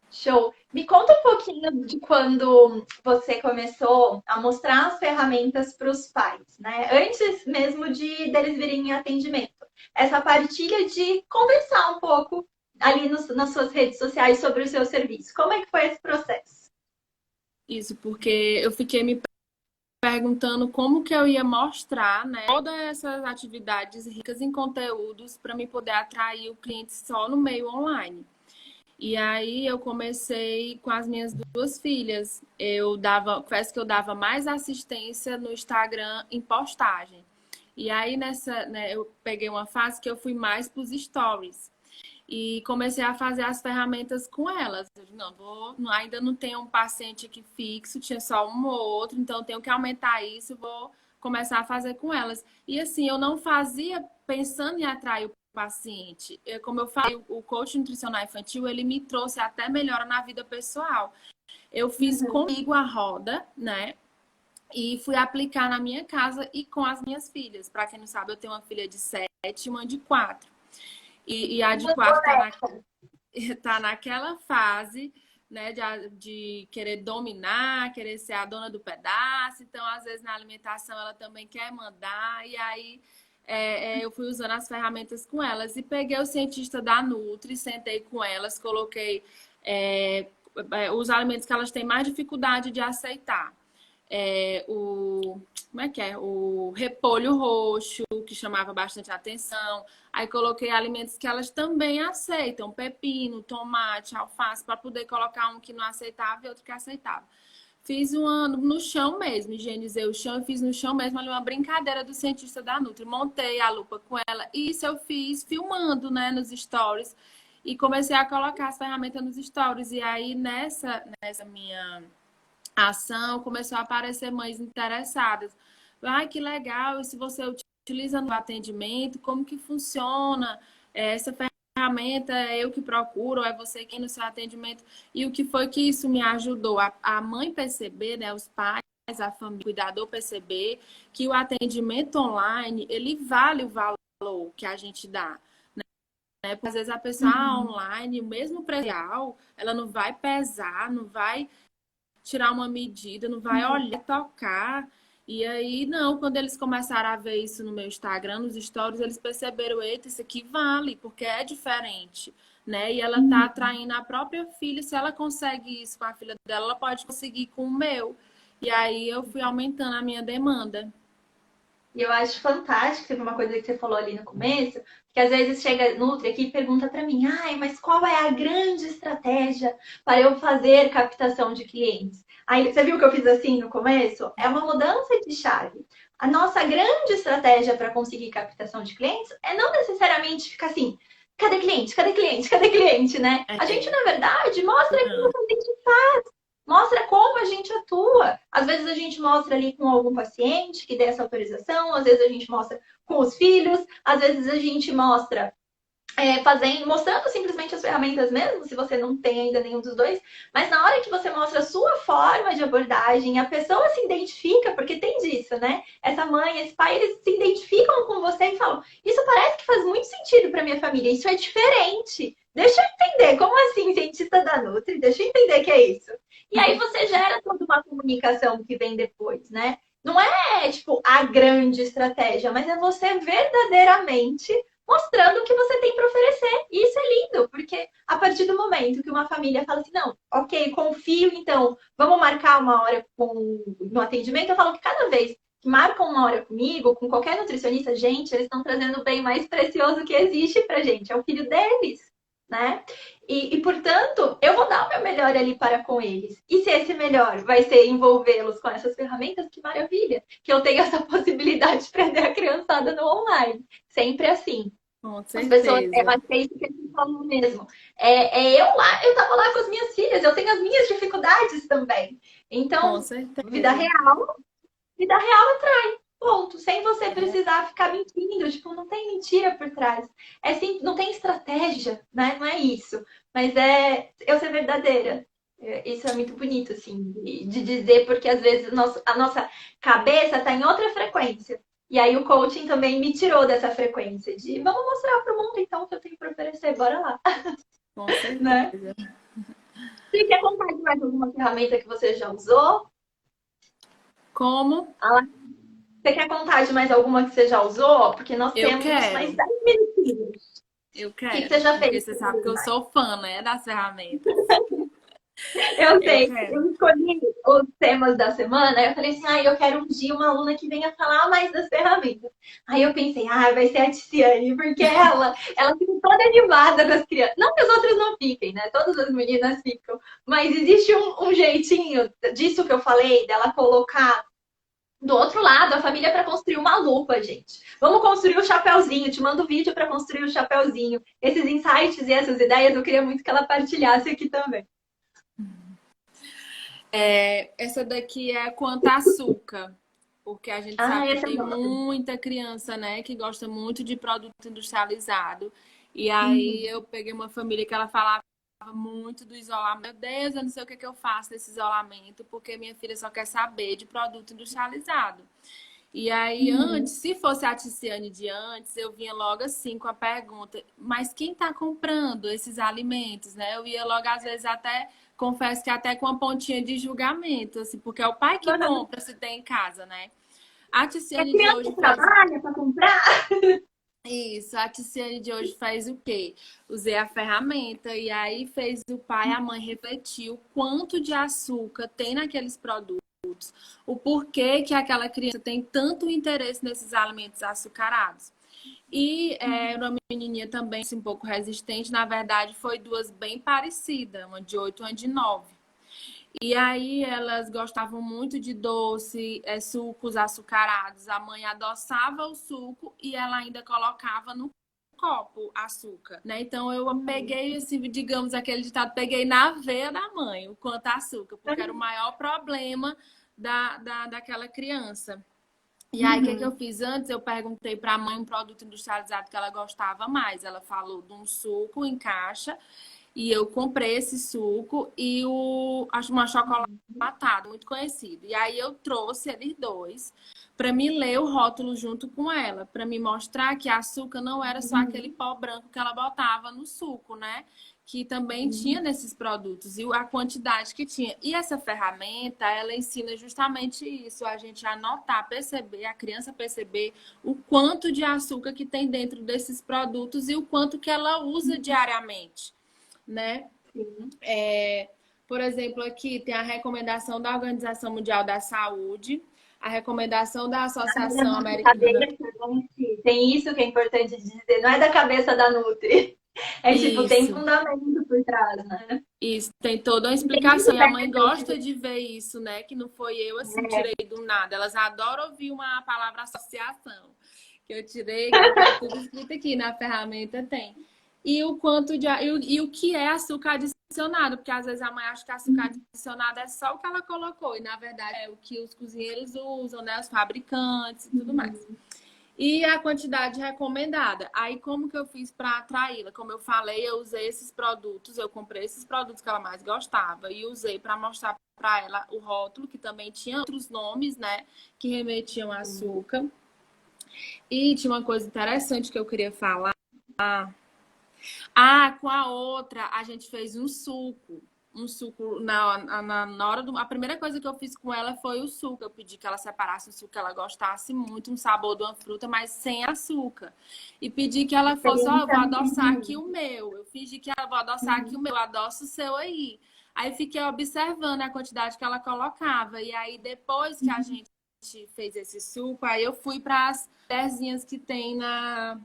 Show! Me conta um pouquinho de quando você começou a mostrar as ferramentas para os pais, né? Antes mesmo deles virem em atendimento. Essa partilha de conversar um pouco ali nas suas redes sociais sobre o seu serviço. Como é que foi esse processo? Isso, porque eu fiquei me perguntando como que eu ia mostrar, né, todas essas atividades ricas em conteúdos para me poder atrair o cliente só no meio online. E aí eu comecei com as minhas 2 filhas. Confesso que eu dava mais assistência no Instagram em postagem. E aí eu peguei uma fase que eu fui mais para os stories. E comecei a fazer as ferramentas com elas. Ainda não tenho um paciente aqui fixo, tinha só um ou outro, então eu tenho que aumentar isso, vou começar a fazer com elas. E assim, eu não fazia pensando em atrair o paciente. Como eu falei, o coach nutricional infantil, ele me trouxe até melhora na vida pessoal. Eu fiz comigo a roda, né? E fui aplicar na minha casa e com as minhas filhas. Para quem não sabe, eu tenho uma filha de 7 e uma de 4. E a de 4 tá naquela fase, né, de querer dominar, querer ser a dona do pedaço. Então, às vezes, na alimentação, ela também quer mandar. E aí, eu fui usando as ferramentas com elas. E peguei o cientista da Nutri, sentei com elas, coloquei os alimentos que elas têm mais dificuldade de aceitar. O repolho roxo, que chamava bastante atenção. Aí coloquei alimentos que elas também aceitam, pepino, tomate, alface, para poder colocar um que não aceitava e outro que aceitava. Fiz uma no chão mesmo, higienizei o chão e fiz no chão mesmo ali uma brincadeira do cientista da Nutri. Montei a lupa com ela. E isso eu fiz filmando, né, nos stories. E comecei a colocar as ferramentas nos stories. E aí, nessa minha ação, começou a aparecer mães interessadas. Ai, que legal! E se você utiliza no atendimento, como que funciona? Essa ferramenta é eu que procuro, ou é você quem no seu atendimento? E o que foi que isso me ajudou? A mãe perceber, né, os pais, a família, o cuidador perceber que o atendimento online, ele vale o valor que a gente dá. Né? Porque às vezes a pessoa online, o mesmo presencial, ela não vai pesar, não vai tirar uma medida, não vai olhar, tocar. E aí, não, quando eles começaram a ver isso no meu Instagram, nos stories, eles perceberam, eita, isso aqui vale, porque é diferente, né? E ela tá atraindo a própria filha, se ela consegue isso com a filha dela, ela pode conseguir com o meu. E aí eu fui aumentando a minha demanda. E eu acho fantástico, teve uma coisa que você falou ali no começo, que às vezes chega Nutri aqui e pergunta para mim, ai, mas qual é a grande estratégia para eu fazer captação de clientes? Aí, você viu que eu fiz assim no começo? É uma mudança de chave. A nossa grande estratégia para conseguir captação de clientes é não necessariamente ficar assim, cadê cliente, cadê cliente, cadê cliente, né? A gente, na verdade, mostra aquilo que a gente faz. Mostra como a gente atua. Às vezes a gente mostra ali com algum paciente que dê essa autorização, às vezes a gente mostra com os filhos, às vezes a gente mostra mostrando simplesmente as ferramentas mesmo, se você não tem ainda nenhum dos dois, mas na hora que você mostra a sua forma de abordagem, a pessoa se identifica, porque tem disso, né? Essa mãe, esse pai, eles se identificam com você e falam, isso parece que faz muito sentido para minha família, isso é diferente. Deixa eu entender, como assim, cientista da Nutri? Deixa eu entender que é isso. E aí você gera toda uma comunicação que vem depois, né? Não é, tipo, a grande estratégia, mas é você verdadeiramente mostrando o que você tem para oferecer. E isso é lindo, porque a partir do momento que uma família fala assim, não, ok, confio, então, vamos marcar uma hora no atendimento, eu falo que cada vez que marcam uma hora comigo, com qualquer nutricionista, gente, eles estão trazendo o bem mais precioso que existe pra gente, é o filho deles, né? Portanto, eu vou dar o meu melhor ali para com eles. E se esse melhor vai ser envolvê-los com essas ferramentas, que maravilha! Que eu tenho essa possibilidade de prender a criançada no online. Sempre assim. Com As pessoas, certeza. eu achei isso que eles falam mesmo. Eu tava lá com as minhas filhas, eu tenho as minhas dificuldades também. Então, Com certeza. vida real atrai. Ponto. Sem você precisar ficar mentindo. Tipo, não tem mentira por trás. Não tem estratégia, né? Não é isso. Mas é eu ser verdadeira. Isso é muito bonito, assim, de dizer, porque às vezes a nossa cabeça está em outra frequência. E aí o coaching também me tirou dessa frequência de vamos mostrar para o mundo então o que eu tenho para oferecer, bora lá. Com certeza. Né? Você quer contar de mais alguma ferramenta que você já usou? Como? Você quer contar de mais alguma que você já usou? Porque nós temos mais 10 minutinhos. Eu O quero. que você já Porque fez? você sabe que eu sou fã, né, das ferramentas. Eu sei, quero. eu escolhi os temas da semana, eu falei assim, eu quero um dia uma aluna que venha falar mais das ferramentas. Aí eu pensei, vai ser a Ticiane, porque ela fica toda animada com as crianças. Não que as outras não fiquem, né? Todas as meninas ficam. Mas existe um jeitinho disso que eu falei, dela colocar do outro lado a família para construir uma lupa, gente. Vamos construir o chapéuzinho, te mando vídeo para construir o chapéuzinho. Esses insights e essas ideias eu queria muito que ela partilhasse aqui também. Essa daqui é quanto açúcar, porque a gente sabe que tem muita criança, né, que gosta muito de produto industrializado. E aí eu peguei uma família que ela falava muito do isolamento. Meu Deus, eu não sei o que eu faço nesse isolamento, porque minha filha só quer saber de produto industrializado. E aí, antes, se fosse a Ticiane de antes, eu vinha logo assim com a pergunta, mas quem está comprando esses alimentos, né? Eu ia logo, às vezes, até, confesso que até com uma pontinha de julgamento, assim, porque é o pai que compra se tem em casa, né? A Ticiane de hoje trabalha para comprar. Isso, a Ticiane de hoje faz o quê? Usei a ferramenta e aí fez o pai e a mãe refletir o quanto de açúcar tem naqueles produtos, o porquê que aquela criança tem tanto interesse nesses alimentos açucarados. E uma menininha também assim, um pouco resistente, na verdade foi duas bem parecidas, uma de 8 e uma de 9. E aí elas gostavam muito de doce, sucos açucarados. A mãe adoçava o suco e ela ainda colocava no copo açúcar, né? Então eu peguei, assim, digamos, aquele ditado, peguei na veia da mãe o quanto açúcar, porque era o maior problema daquela criança. E aí, o que eu fiz antes? Eu perguntei para a mãe um produto industrializado que ela gostava mais. Ela falou de um suco em caixa e eu comprei esse suco e acho uma chocolatada, muito conhecido. E aí eu trouxe eles dois para me ler o rótulo junto com ela, para me mostrar que açúcar não era só aquele pó branco que ela botava no suco, né? Que também tinha nesses produtos e a quantidade que tinha. E essa ferramenta, ela ensina justamente isso, a gente anotar, perceber, a criança perceber o quanto de açúcar que tem dentro desses produtos e o quanto que ela usa diariamente, né? Por exemplo, aqui tem a recomendação da Organização Mundial da Saúde, a recomendação da Associação Americana. Tem isso que é importante dizer, não é da cabeça da Nutri. É tipo, tem fundamento por trás, né? Isso, tem toda uma explicação. E a mãe gosta de ver isso, né? Que não foi eu, assim, tirei do nada. Elas adoram ouvir uma palavra associação. Que eu tirei, que tá tudo escrito aqui na ferramenta, tem. E o quanto de... E o que é açúcar adicionado, porque às vezes a mãe acha que açúcar adicionado é só o que ela colocou. E na verdade é o que os cozinheiros usam, né? Os fabricantes e tudo mais. E a quantidade recomendada. Aí, como que eu fiz para atraí-la? Como eu falei, eu usei esses produtos, eu comprei esses produtos que ela mais gostava e usei para mostrar para ela o rótulo, que também tinha outros nomes, né, que remetiam a açúcar. E tinha uma coisa interessante que eu queria falar. Com a outra, a gente fez um suco. Na hora a primeira coisa que eu fiz com ela foi o suco. Eu pedi que ela separasse um suco que ela gostasse muito, um sabor de uma fruta, mas sem açúcar. E pedi que ela fosse, eu vou adoçar aqui o meu. Eu fingi que ela vou adoçar aqui o meu, adoça o seu aí. Aí fiquei observando a quantidade que ela colocava. E aí, depois que a gente fez esse suco, aí eu fui para as colherzinhas que tem na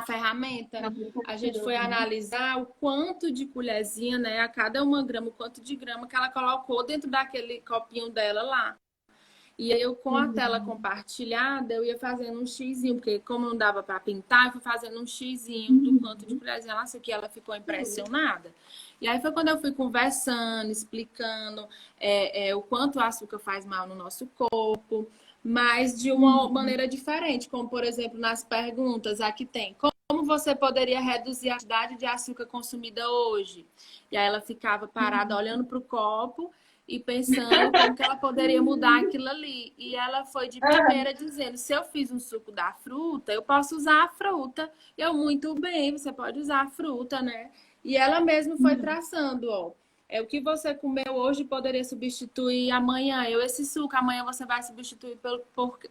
ferramenta. A gente foi analisar o quanto de colherzinha, né, a cada 1 grama, o quanto de grama que ela colocou dentro daquele copinho dela lá. E aí eu, com a tela compartilhada, eu ia fazendo um xizinho, porque como não dava para pintar, eu fui fazendo um xizinho do quanto de colherzinha ela que ela ficou impressionada. E aí foi quando eu fui conversando, explicando o quanto o açúcar faz mal no nosso corpo, mas de uma maneira diferente, como, por exemplo, nas perguntas, aqui tem: como você poderia reduzir a quantidade de açúcar consumida hoje? E aí ela ficava parada olhando para o copo e pensando como que ela poderia mudar aquilo ali. E ela foi de primeira dizendo: se eu fiz um suco da fruta, eu posso usar a fruta. Eu, muito bem, você pode usar a fruta, né? E ela mesma foi traçando, ó. O que você comeu hoje poderia substituir amanhã. Esse suco, amanhã você vai substituir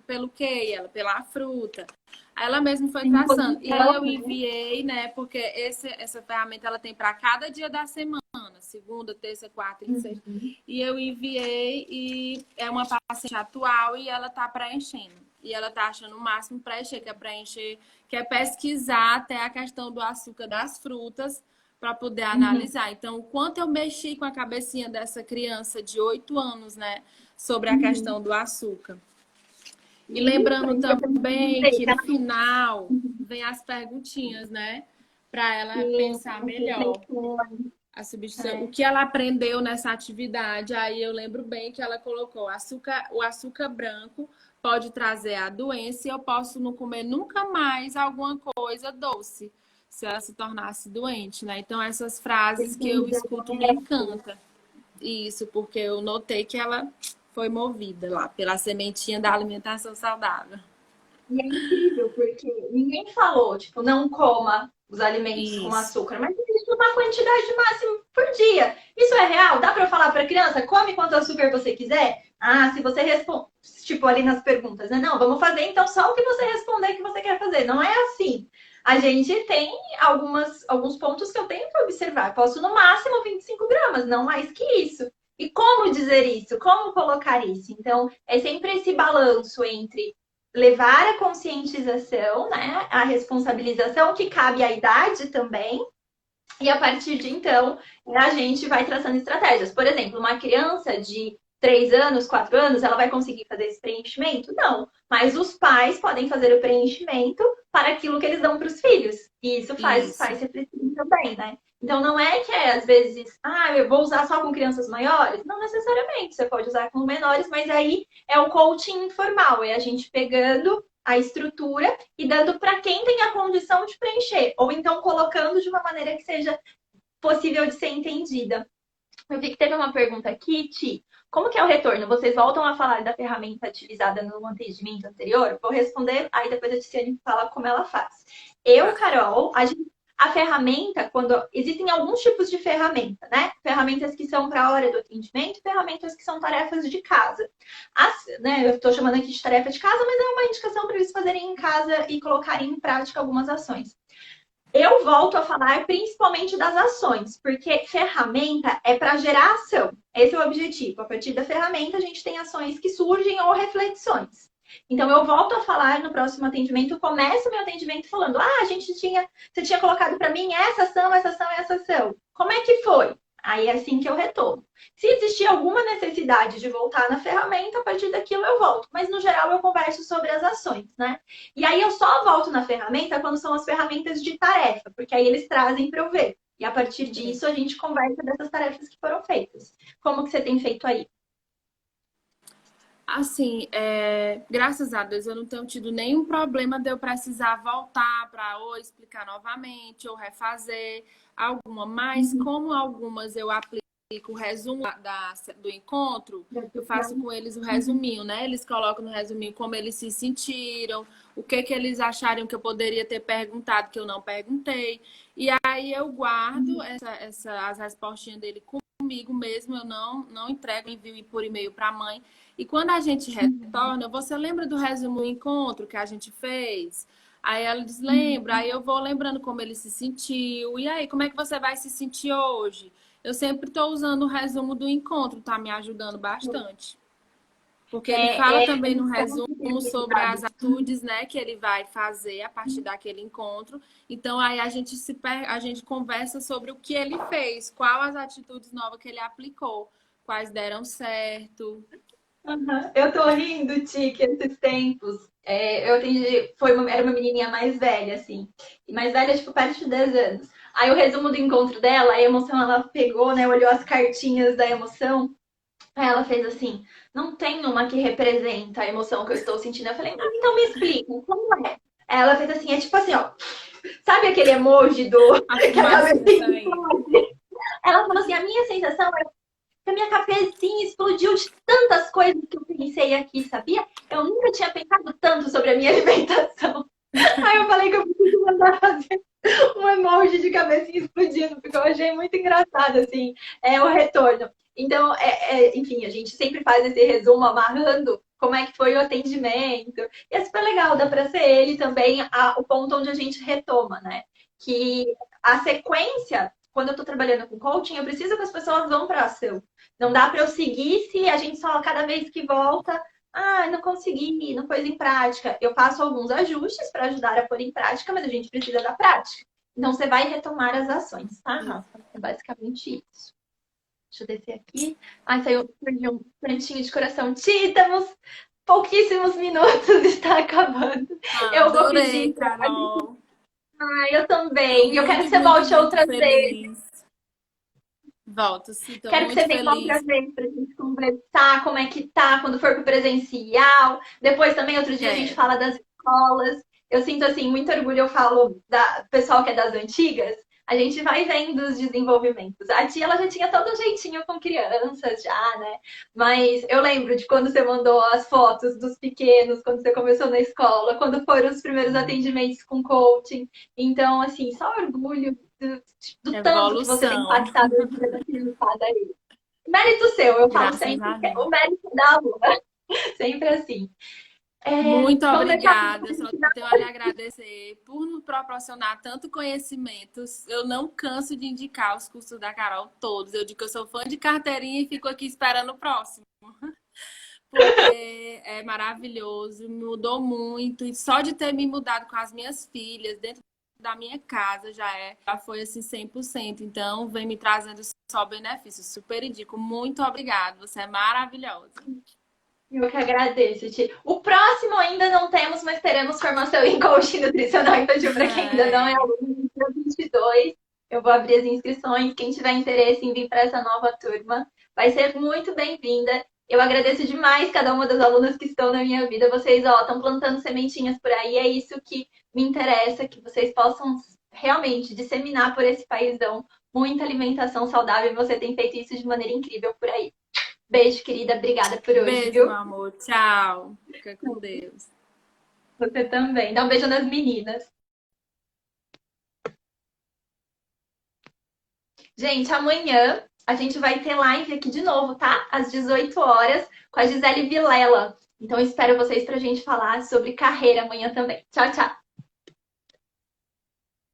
pelo quê? E ela, pela fruta. Aí ela mesma foi traçando. E aí eu enviei, né? Porque essa ferramenta ela tem para cada dia da semana. Segunda, terça, quarta e sexta. E eu enviei e é uma paciente atual e ela tá preenchendo. E ela tá achando o máximo preencher, que é pesquisar até a questão do açúcar das frutas, para poder analisar. Então, o quanto eu mexi com a cabecinha dessa criança de 8 anos, né? Sobre a questão do açúcar. E lembrando também que no final vem as perguntinhas, né? Para ela pensar melhor a substituição. O que ela aprendeu nessa atividade. Aí eu lembro bem que ela colocou o açúcar branco pode trazer a doença e eu posso não comer nunca mais alguma coisa doce se ela se tornasse doente, né? Então, essas frases que eu escuto me encantam. Isso, porque eu notei que ela foi movida lá pela sementinha da alimentação saudável. E é incrível, porque ninguém falou, tipo, não coma os alimentos com açúcar, mas existe uma quantidade máxima por dia. Isso é real? Dá para eu falar para a criança, come quanto açúcar você quiser? Se você responde, tipo, ali nas perguntas, né? Não, vamos fazer então só o que você responder que você quer fazer. Não é assim. A gente tem alguns pontos que eu tenho que observar. Posso, no máximo, 25 gramas, não mais que isso. E como dizer isso? Como colocar isso? Então, é sempre esse balanço entre levar a conscientização, né? A responsabilização que cabe à idade também, E a partir de então, a gente vai traçando estratégias. Por exemplo, uma criança de 3 anos, 4 anos, ela vai conseguir fazer esse preenchimento? Não. Mas os pais podem fazer o preenchimento para aquilo que eles dão para os filhos. E isso faz os Isso. pais refletirem também, né? Então não é que às vezes, eu vou usar só com crianças maiores? Não necessariamente, você pode usar com menores, mas aí é o coaching informal, é a gente pegando a estrutura e dando para quem tem a condição de preencher, ou então colocando de uma maneira que seja possível de ser entendida. Eu vi que teve uma pergunta aqui, Ti. Como que é o retorno? Vocês voltam a falar da ferramenta utilizada no atendimento anterior? Vou responder, aí depois a Tiziane fala como ela faz. Eu, Carol, a ferramenta, quando existem alguns tipos de ferramenta, né? Ferramentas que são para a hora do atendimento, ferramentas que são tarefas de casa. Né, eu estou chamando aqui de tarefa de casa, mas é uma indicação para eles fazerem em casa e colocarem em prática algumas ações. Eu volto a falar principalmente das ações, porque ferramenta é para gerar ação. Esse é o objetivo. A partir da ferramenta, a gente tem ações que surgem ou reflexões. Então, eu volto a falar no próximo atendimento, começo meu atendimento falando: você tinha colocado para mim essa ação, essa ação, essa ação. Como é que foi? Aí é assim que eu retorno. Se existir alguma necessidade de voltar na ferramenta, a partir daquilo eu volto. Mas, no geral, eu converso sobre as ações, né? E aí eu só volto na ferramenta quando são as ferramentas de tarefa, porque aí eles trazem para eu ver. E a partir disso a gente conversa dessas tarefas que foram feitas. Como que você tem feito aí? Assim, graças a Deus eu não tenho tido nenhum problema de eu precisar voltar para ou explicar novamente ou refazer alguma, mas como algumas eu aplico o resumo do encontro, eu faço com eles o resuminho, né? Eles colocam no resuminho como eles se sentiram, o que que eles acharam que eu poderia ter perguntado que eu não perguntei. E aí eu guardo as respostinhas dele comigo mesmo, eu não entrego, envio por e-mail para a mãe. E quando a gente retorna, você lembra do resumo do encontro que a gente fez? Aí ela diz, lembra. Aí eu vou lembrando como ele se sentiu. E aí, como é que você vai se sentir hoje? Eu sempre estou usando o resumo do encontro, tá me ajudando bastante. Porque ele fala também no resumo sobre as atitudes, né, que ele vai fazer a partir daquele encontro. Então aí a gente conversa sobre o que ele fez, quais as atitudes novas que ele aplicou, quais deram certo. Uhum. Eu tô rindo, Ti, que esses tempos. Eu atendi, era uma menininha mais velha, assim. E mais velha, tipo, perto de 10 anos. Aí o resumo do encontro dela, a emoção, ela pegou, né? Olhou as cartinhas da emoção. Aí ela fez assim: não tem uma que representa a emoção que eu estou sentindo. Eu falei: mas então me explica, como é? Aí ela fez assim: é tipo assim, ó. Sabe aquele emoji do. Ela falou assim: a minha sensação é que a minha cabecinha explodiu de tantas coisas que eu pensei aqui, sabia? Eu nunca tinha pensado tanto sobre a minha alimentação. Aí eu falei que eu preciso mandar fazer um emoji de cabecinha explodindo, porque eu achei muito engraçado, assim, o retorno. Então, enfim, a gente sempre faz esse resumo amarrando como é que foi o atendimento. E é super legal, dá para ser ele também o ponto onde a gente retoma, né? Que a sequência, quando eu estou trabalhando com coaching, eu preciso que as pessoas vão para a ação. Não dá para eu seguir se a gente só, cada vez que volta, não consegui, não pôs em prática. Eu faço alguns ajustes para ajudar a pôr em prática, mas a gente precisa da prática. Então, você vai retomar as ações, tá, Rafa? É basicamente isso. Deixa eu descer aqui. Saiu um plantinho de coração. Títamos! Pouquíssimos minutos, está acabando. Eu vou pedir. Carol. Eu também. Eu quero que você volte outras vezes. Volto, sim, tô Quero muito que você venha outra vez pra gente conversar como é que tá quando for pro presencial. Depois também, outro dia, a gente fala das escolas. Eu sinto, assim, muito orgulho, eu falo da pessoal que é das antigas. A gente vai vendo os desenvolvimentos. A tia, ela já tinha todo um jeitinho com crianças já, né? Mas eu lembro de quando você mandou as fotos dos pequenos, quando você começou na escola, quando foram os primeiros atendimentos com coaching. Então, assim, só orgulho do tanto que você tem impactado a vida da criançada aí. Mérito seu, eu falo sempre que é o mérito da aluna. Sempre assim. Muito obrigada. Eu só tenho a lhe agradecer por nos proporcionar tanto conhecimento. Eu não canso de indicar os cursos da Carol todos. Eu digo que eu sou fã de carteirinha e fico aqui esperando o próximo. Porque é maravilhoso, mudou muito. E só de ter me mudado com as minhas filhas dentro da minha casa já foi assim 100%. Então, vem me trazendo só benefícios. Super indico. Muito obrigada. Você é maravilhosa. Eu que agradeço, Ti. O próximo ainda não temos, mas teremos formação em coaching nutricional infantil para quem ainda não é aluno. Dia 22, eu vou abrir as inscrições. Quem tiver interesse em vir para essa nova turma, vai ser muito bem-vinda. Eu agradeço demais cada uma das alunas que estão na minha vida. Vocês, ó, estão plantando sementinhas por aí. É isso que me interessa, que vocês possam realmente disseminar por esse paísão muita alimentação saudável. E você tem feito isso de maneira incrível por aí. Beijo, querida. Obrigada por hoje, Beijo, viu? meu amor. Tchau. Fica com Deus. Você também. Dá um beijo nas meninas. Gente, amanhã a gente vai ter live aqui de novo, tá? Às 18 horas, com a Gisele Vilela. Então, espero vocês pra gente falar sobre carreira amanhã também. Tchau, tchau.